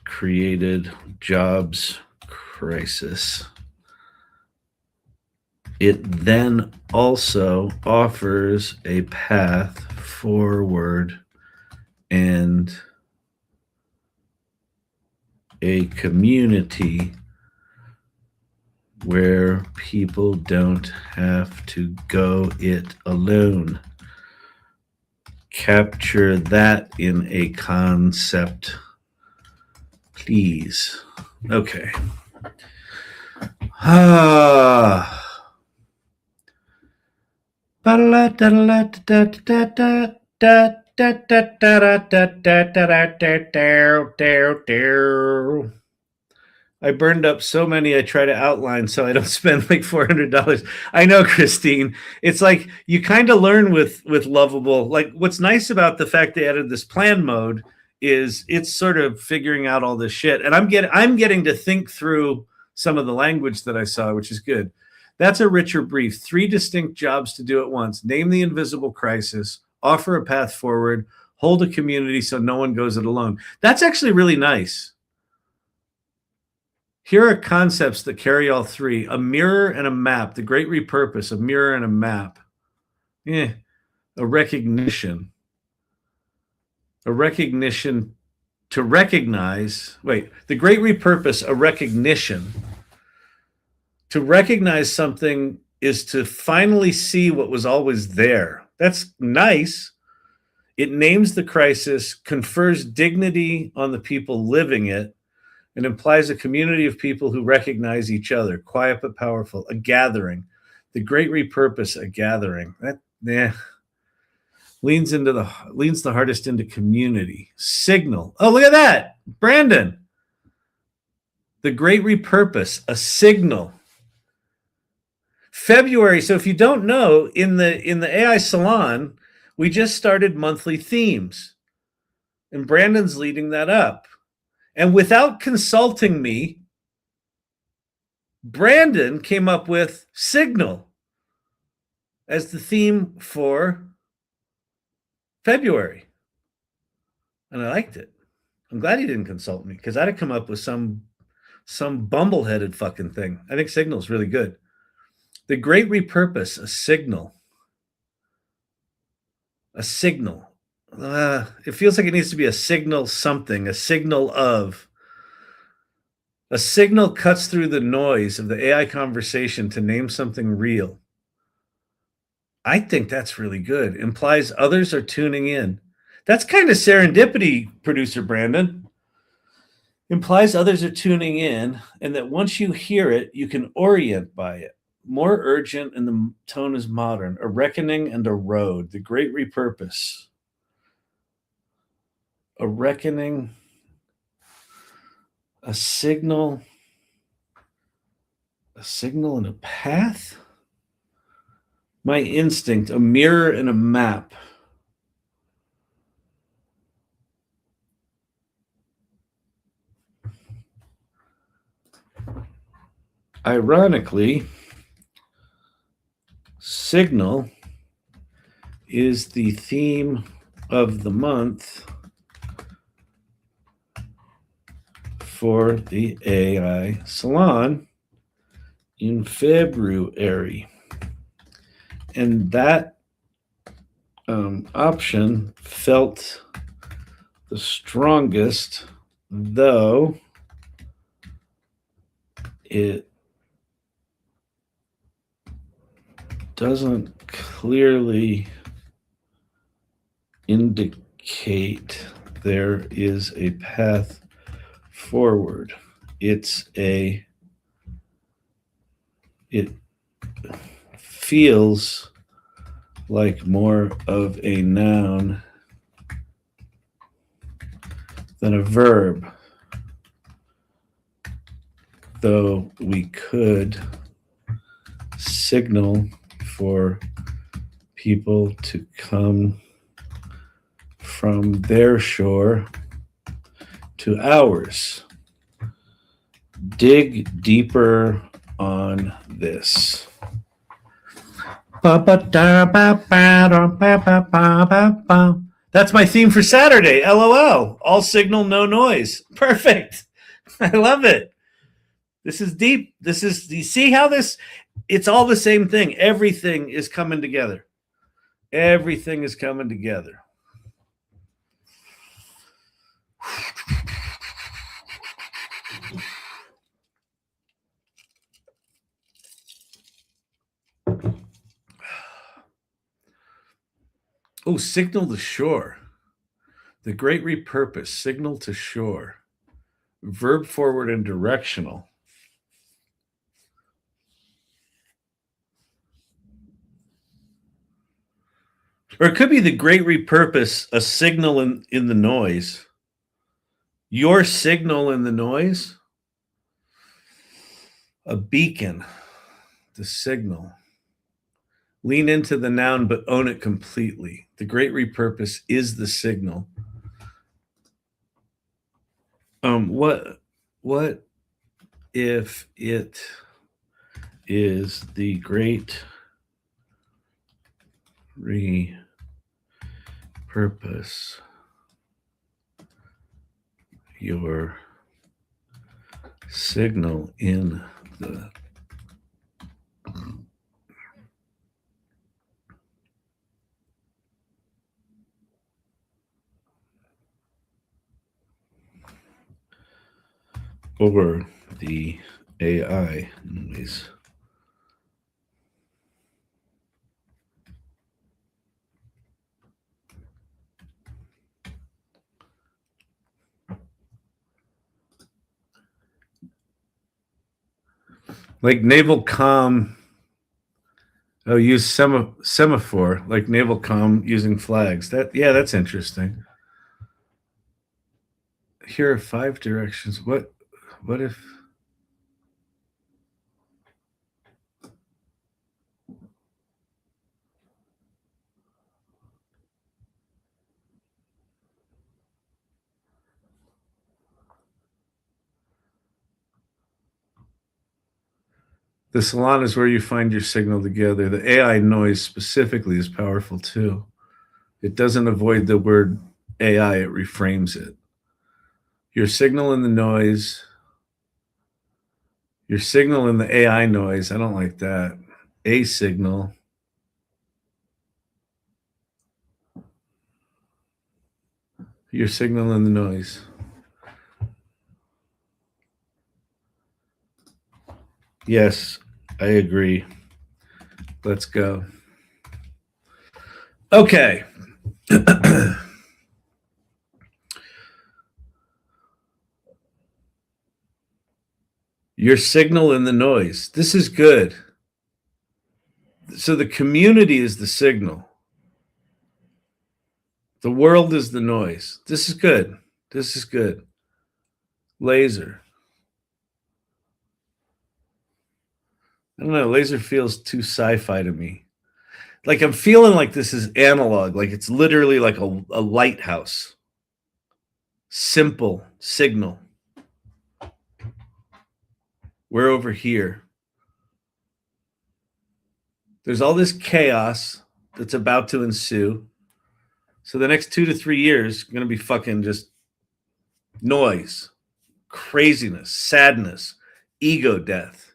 A: created jobs crisis. It then also offers a path forward and a community where people don't have to go it alone. capture that in a concept, please. Okay. I burned up so many I try to outline so I don't spend like $400. I know, Christine. It's like you kind of learn with Lovable. Like what's nice about the fact they added this plan mode is it's sort of figuring out all this shit. And I'm getting to think through some of the language that I saw, which is good. That's a richer brief. 3 distinct jobs to do at once. Name the invisible crisis, offer a path forward, hold a community so no one goes it alone. That's actually really nice. Here are concepts that carry all 3. A mirror and a map. The Great Repurpose, a mirror and a map. A recognition. A recognition to recognize. Wait, the Great Repurpose, a recognition. To recognize something is to finally see what was always there. That's nice. It names the crisis, confers dignity on the people living it, and implies a community of people who recognize each other, quiet but powerful, a gathering. The Great Repurpose, a gathering. That leans the hardest into community. Signal. Oh, look at that, Brandon. The Great Repurpose, a signal. February. So if you don't know, in the AI Salon, we just started monthly themes, and Brandon's leading that up. And without consulting me, Brandon came up with Signal as the theme for February. And I liked it. I'm glad he didn't consult me because I'd have come up with some bumbleheaded fucking thing. I think Signal's really good. The Great Repurpose, a signal. A signal. It feels like it needs to be a signal something, a signal of. A signal cuts through the noise of the AI conversation to name something real. I think that's really good. Implies others are tuning in. That's kind of serendipity, producer Brandon. Implies others are tuning in, and that once you hear it, you can orient by it. More urgent, and the tone is modern. A reckoning and a road. The Great Repurpose. A reckoning, a signal and a path. My instinct, a mirror and a map. Ironically, signal is the theme of the month for the AI Salon in February. And that option felt the strongest, though it doesn't clearly indicate there is a path forward. It feels like more of a noun than a verb, though we could signal for people to come from their shore to ours. Dig deeper on this. That's my theme for Saturday. LOL. All signal, no noise. Perfect. I love it. This is deep. You see how it's all the same thing. Everything is coming together. Everything is coming together. Oh, signal to shore. The Great Repurpose, signal to shore. Verb forward and directional. Or it could be the Great Repurpose, a signal in the noise. Your signal in the noise, a beacon, the signal. Lean into the noun, but own it completely. The Great Repurpose is the signal. What if it is the Great Repurpose? Your signal in the or the AI noise. Like naval comm. Oh, use semaphore, like naval comm using flags. That's interesting. Here are 5 directions. What if the salon is where you find your signal together? The AI noise specifically is powerful too. It doesn't avoid the word AI, it reframes it. Your signal in the noise, your signal in the AI noise. I don't like that. A signal. Your signal in the noise. Yes, I agree. Let's go. Okay. Your signal in the noise. This is good. So the community is the signal. The world is the noise. This is good. This is good. Laser. I don't know. Laser feels too sci-fi to me. Like I'm feeling like this is analog. Like it's literally like a lighthouse. Simple signal. We're over here. There's all this chaos that's about to ensue. So the next 2 to 3 years are going to be fucking just noise, craziness, sadness, ego death.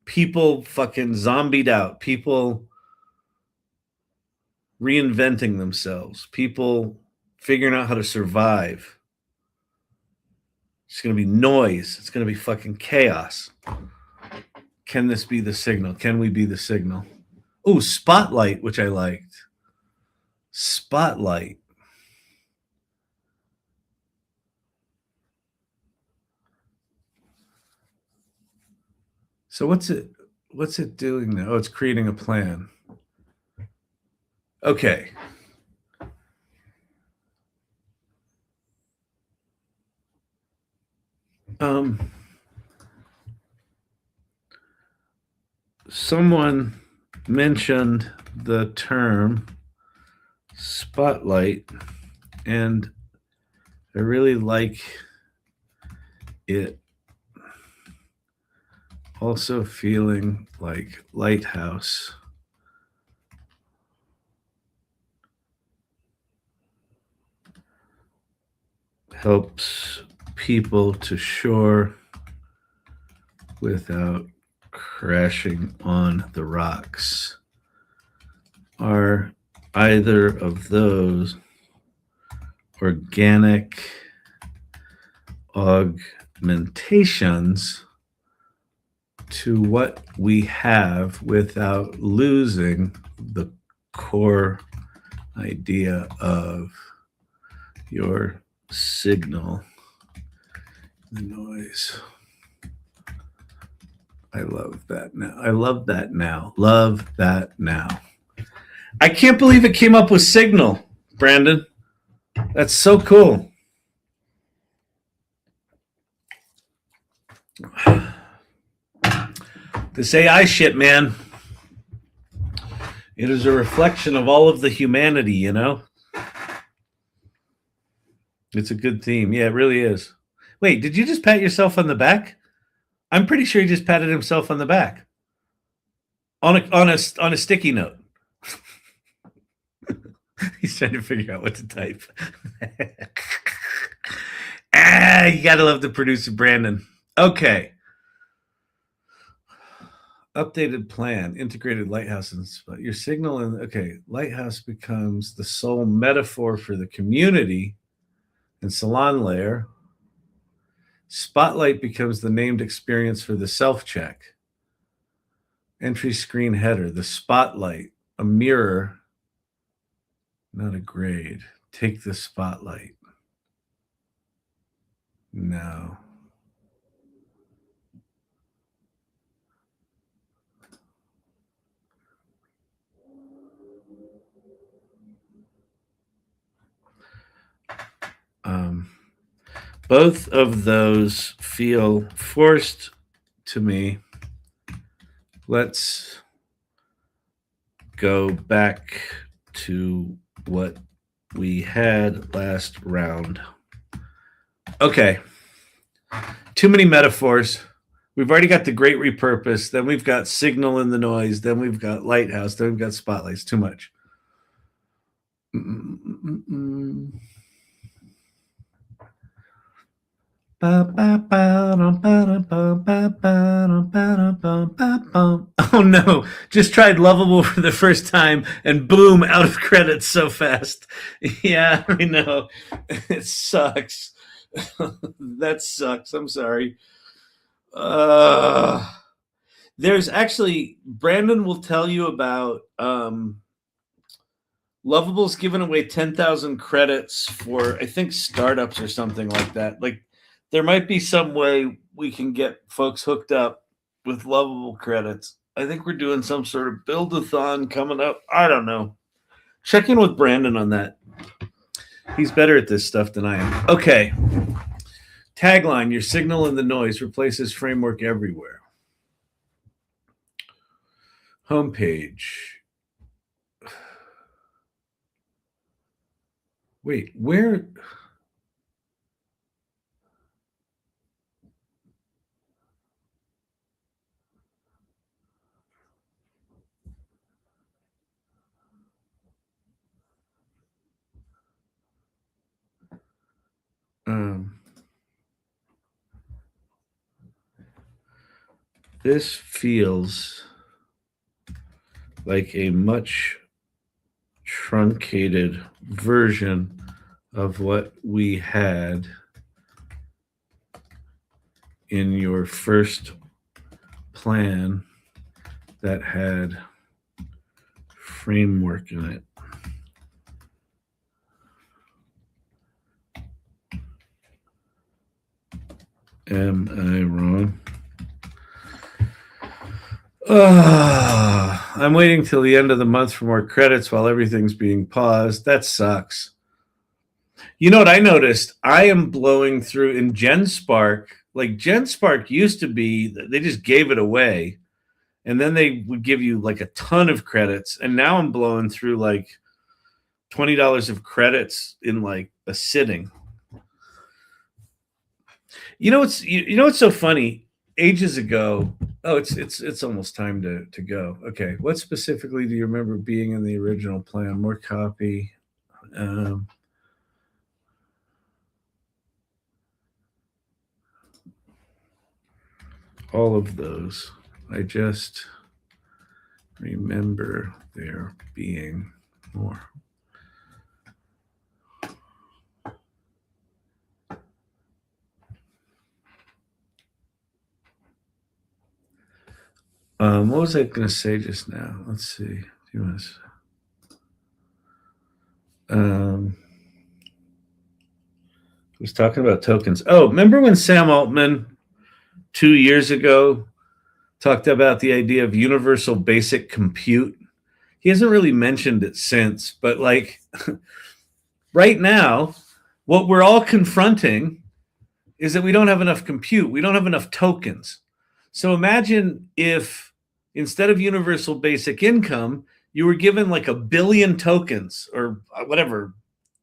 A: People fucking zombied out. People reinventing themselves. People figuring out how to survive. It's going to be noise. It's going to be fucking chaos. Can this be the signal? Can we be the signal? Oh, spotlight, which I liked. Spotlight. So what's it doing now? Oh, it's creating a plan. Okay. Someone mentioned the term spotlight, and I really like it. Also feeling like lighthouse. Helps people to shore without crashing on the rocks. Are either of those organic augmentations to what we have without losing the core idea of your signal, the noise. I love that now. I love that now. Love that now. I can't believe it came up with signal, Brandon. That's so cool. This AI shit, man. It is a reflection of all of the humanity, you know? It's a good theme. Yeah, it really is. Wait, did you just pat yourself on the back? I'm pretty sure he just patted himself on the back. On a sticky note. He's trying to figure out what to type. You gotta love the producer, Brandon. Okay. Updated plan, integrated lighthouse and your signal. And okay, lighthouse becomes the sole metaphor for the community and salon layer. Spotlight becomes the named experience for the self-check. Entry screen header, the spotlight, a mirror, not a grade. Take the spotlight. No. Both of those feel forced to me. Let's go back to what we had last round. Okay. Too many metaphors. We've already got the Great Repurpose. Then we've got signal in the noise. Then we've got lighthouse. Then we've got spotlights. Too much. Oh no, just tried Lovable for the first time and boom, out of credits so fast. Yeah, I know. It sucks. That sucks. I'm sorry. There's actually, Brandon will tell you about Lovable's given away 10,000 credits for, I think, startups or something like that. Like, there might be some way we can get folks hooked up with Lovable credits. I think we're doing some sort of build-a-thon coming up. I don't know. Check in with Brandon on that. He's better at this stuff than I am. Okay. Tagline, your signal in the noise replaces framework everywhere. Homepage. Wait, where... this feels like a much truncated version of what we had in your first plan that had framework in it. Am I wrong? I'm waiting till the end of the month for more credits while everything's being paused. That sucks. You know what I noticed? I am blowing through in GenSpark. Like, GenSpark used to be, they just gave it away. And then they would give you like a ton of credits. And now I'm blowing through like $20 of credits in like a sitting. You know what's so funny? Ages ago, it's almost time to go. Okay, what specifically do you remember being in the original plan? More copy. All of those. I just remember there being more. What was I going to say just now? Let's see. was talking about tokens. Oh, remember when Sam Altman 2 years ago talked about the idea of universal basic compute? He hasn't really mentioned it since, but like right now, what we're all confronting is that we don't have enough compute. We don't have enough tokens. So imagine if instead of universal basic income, you were given like 1 billion tokens or whatever,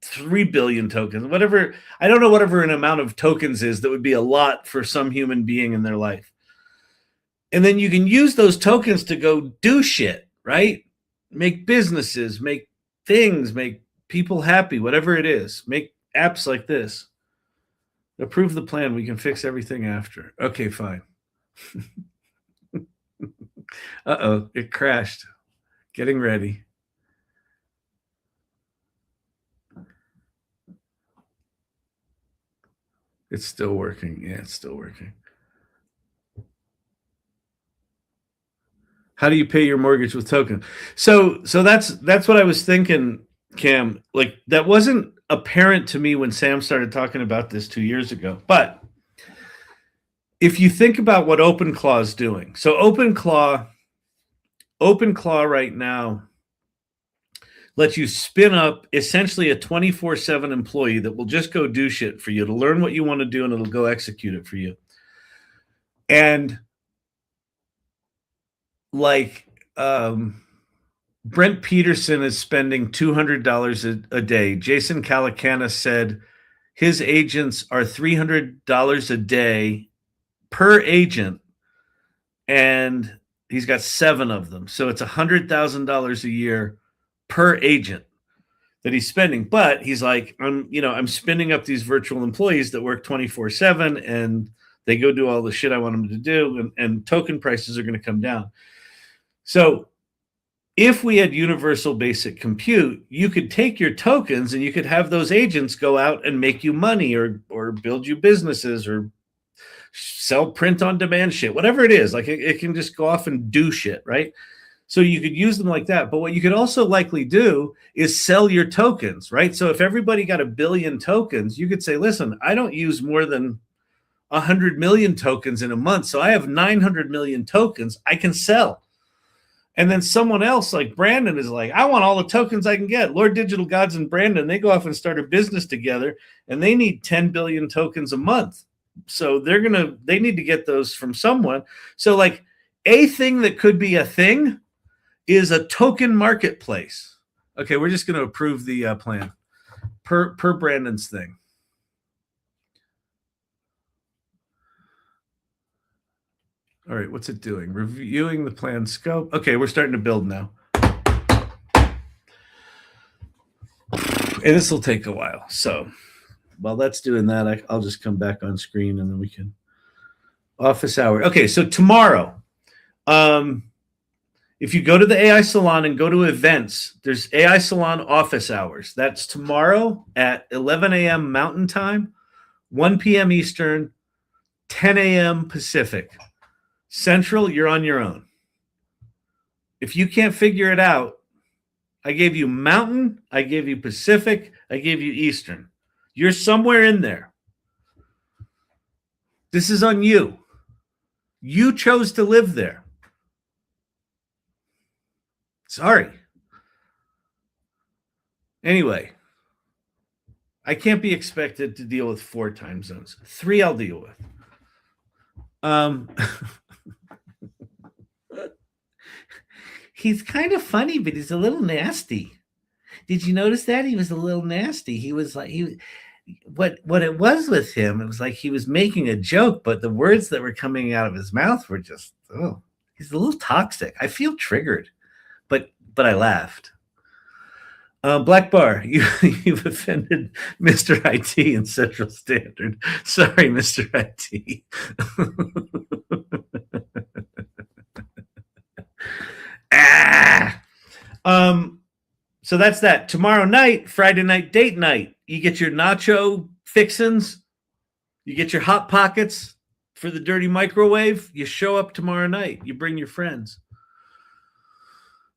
A: 3 billion tokens, whatever. I don't know whatever an amount of tokens is that would be a lot for some human being in their life. And then you can use those tokens to go do shit, right? Make businesses, make things, make people happy, whatever it is. Make apps like this. Approve the plan. We can fix everything after. Okay, fine. Uh-oh, it crashed. Getting ready. It's still working. Yeah, it's still working. How do you pay your mortgage with tokens? So that's what I was thinking, Cam. Like that wasn't apparent to me when Sam started talking about this 2 years ago. But if you think about what OpenClaw is doing, so OpenClaw right now lets you spin up essentially a 24/7 employee that will just go do shit for you to learn what you want to do, and it'll go execute it for you. And like Brent Peterson is spending $200 a day. Jason Calacanis said his agents are $300 a day per agent, and he's got 7 of them. So it's $100,000 a year per agent that he's spending. But he's like, I'm spinning up these virtual employees that work 24/7, and they go do all the shit I want them to do, and token prices are going to come down. So if we had universal basic compute, you could take your tokens and you could have those agents go out and make you money or build you businesses or sell print on demand shit, whatever it is. Like it can just go off and do shit, right? So you could use them like that. But what you could also likely do is sell your tokens, right? So if everybody got 1 billion tokens, you could say, listen, I don't use more than 100 million tokens in a month. So I have 900 million tokens I can sell. And then someone else like Brandon is like, I want all the tokens I can get. Lord Digital Gods and Brandon, they go off and start a business together, and they need 10 billion tokens a month. So they need to get those from someone. So like a thing that could be a thing is a token marketplace. Okay, we're just going to approve the plan per Brandon's thing. All right, what's it doing? Reviewing the plan scope. Okay, we're starting to build now. And this will take a while. So while that's doing that, I'll just come back on screen and then we can office hour. Okay, so tomorrow, if you go to the AI Salon and go to events, there's AI Salon office hours. That's tomorrow at 11 a.m. Mountain Time, 1 p.m. Eastern, 10 a.m. Pacific. Central, you're on your own. If you can't figure it out, I gave you Mountain, I gave you Pacific, I gave you Eastern. You're somewhere in there. This is on you. You chose to live there. Sorry. Anyway, I can't be expected to deal with 4 time zones. 3 I'll deal with. He's kind of funny, but he's a little nasty. Did you notice that? He was a little nasty. He was like, what it was with him, it was like he was making a joke, but the words that were coming out of his mouth were just, he's a little toxic. I feel triggered, but I laughed. Black Bar, you've offended Mr. IT and Central Standard. Sorry, Mr. IT. So that's that. Tomorrow night, Friday night date night. You get your nacho fixins. You get your Hot Pockets for the dirty microwave. You show up tomorrow night. You bring your friends.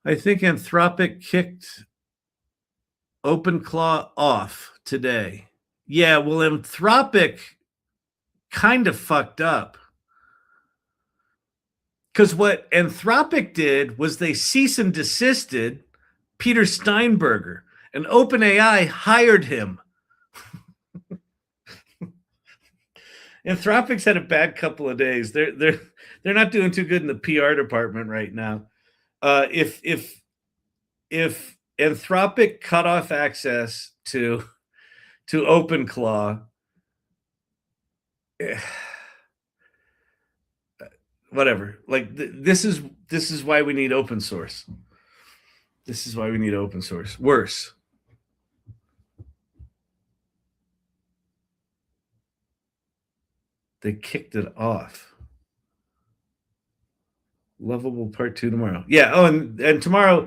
A: I think Anthropic kicked OpenClaw off today. Yeah, well, Anthropic kind of fucked up. Because what Anthropic did was they cease and desisted Peter Steinberger, and OpenAI hired him. Anthropic's had a bad couple of days. They're not doing too good in the PR department right now. If Anthropic cut off access to OpenClaw, whatever. Like this is why we need open source. This is why we need open source. Worse. They kicked it off. Lovable Part 2 tomorrow. Yeah. Oh, and tomorrow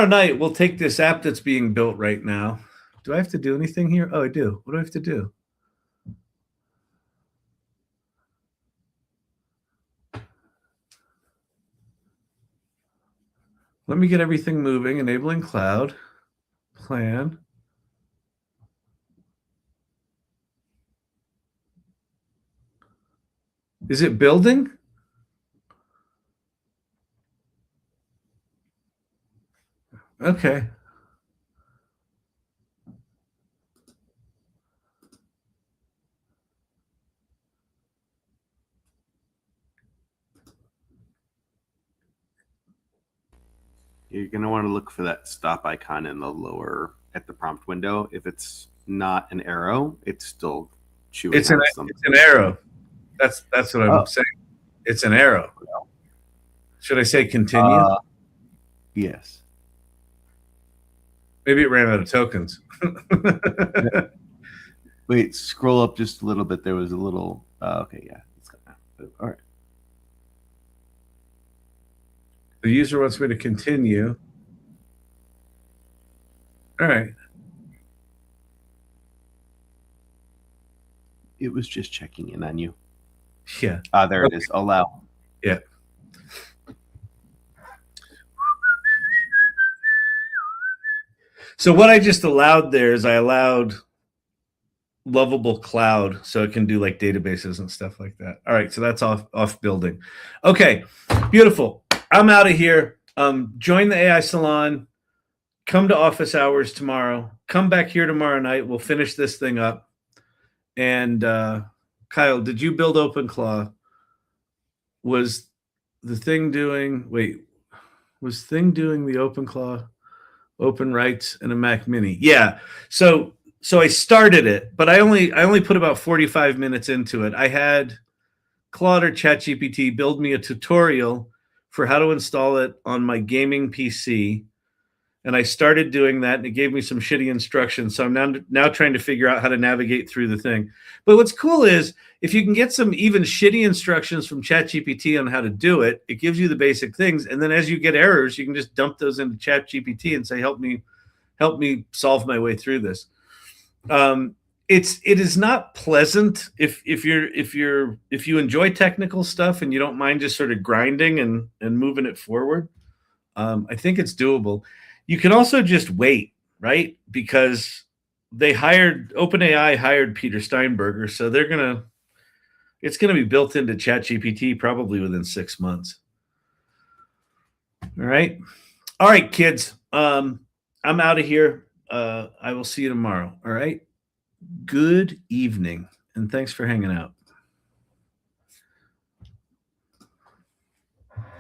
A: night we'll take this app that's being built right now. Do I have to do anything here? Oh, I do. What do I have to do? Let me get everything moving. Enabling cloud. Plan. Is it building? Okay.
B: You're going to want to look for that stop icon in the lower at the prompt window. If it's not an arrow, it's still chewing.
A: It's an arrow. That's what I'm saying. It's an arrow. Should I say continue?
B: Yes.
A: Maybe it ran out of tokens.
B: Wait, scroll up just a little bit. There was a little. Okay, yeah. All right.
A: The user wants me to continue. All right.
B: It was just checking in on you.
A: Yeah.
B: There it is. Allow.
A: Yeah. So what I just allowed there is I allowed Lovable Cloud so it can do like databases and stuff like that. All right, so that's off building. Okay, beautiful. I'm out of here. Join the AI Salon. Come to office hours tomorrow. Come back here tomorrow night. We'll finish this thing up. And Kyle, did you build OpenClaw? Was Thing doing the OpenClaw open writes in a Mac Mini? Yeah. So I started it, but I only put about 45 minutes into it. I had Claude or ChatGPT build me a tutorial for how to install it on my gaming PC. And I started doing that, and it gave me some shitty instructions. So I'm now trying to figure out how to navigate through the thing. But what's cool is if you can get some even shitty instructions from ChatGPT on how to do it, it gives you the basic things. And then as you get errors, you can just dump those into ChatGPT and say, help me solve my way through this. It is not pleasant if you enjoy technical stuff and you don't mind just sort of grinding and moving it forward. I think it's doable. You can also just wait, right? Because OpenAI hired Peter Steinberger, so it's gonna be built into ChatGPT probably within 6 months. All right, kids. I'm out of here. I will see you tomorrow. All right. Good evening, and thanks for hanging out.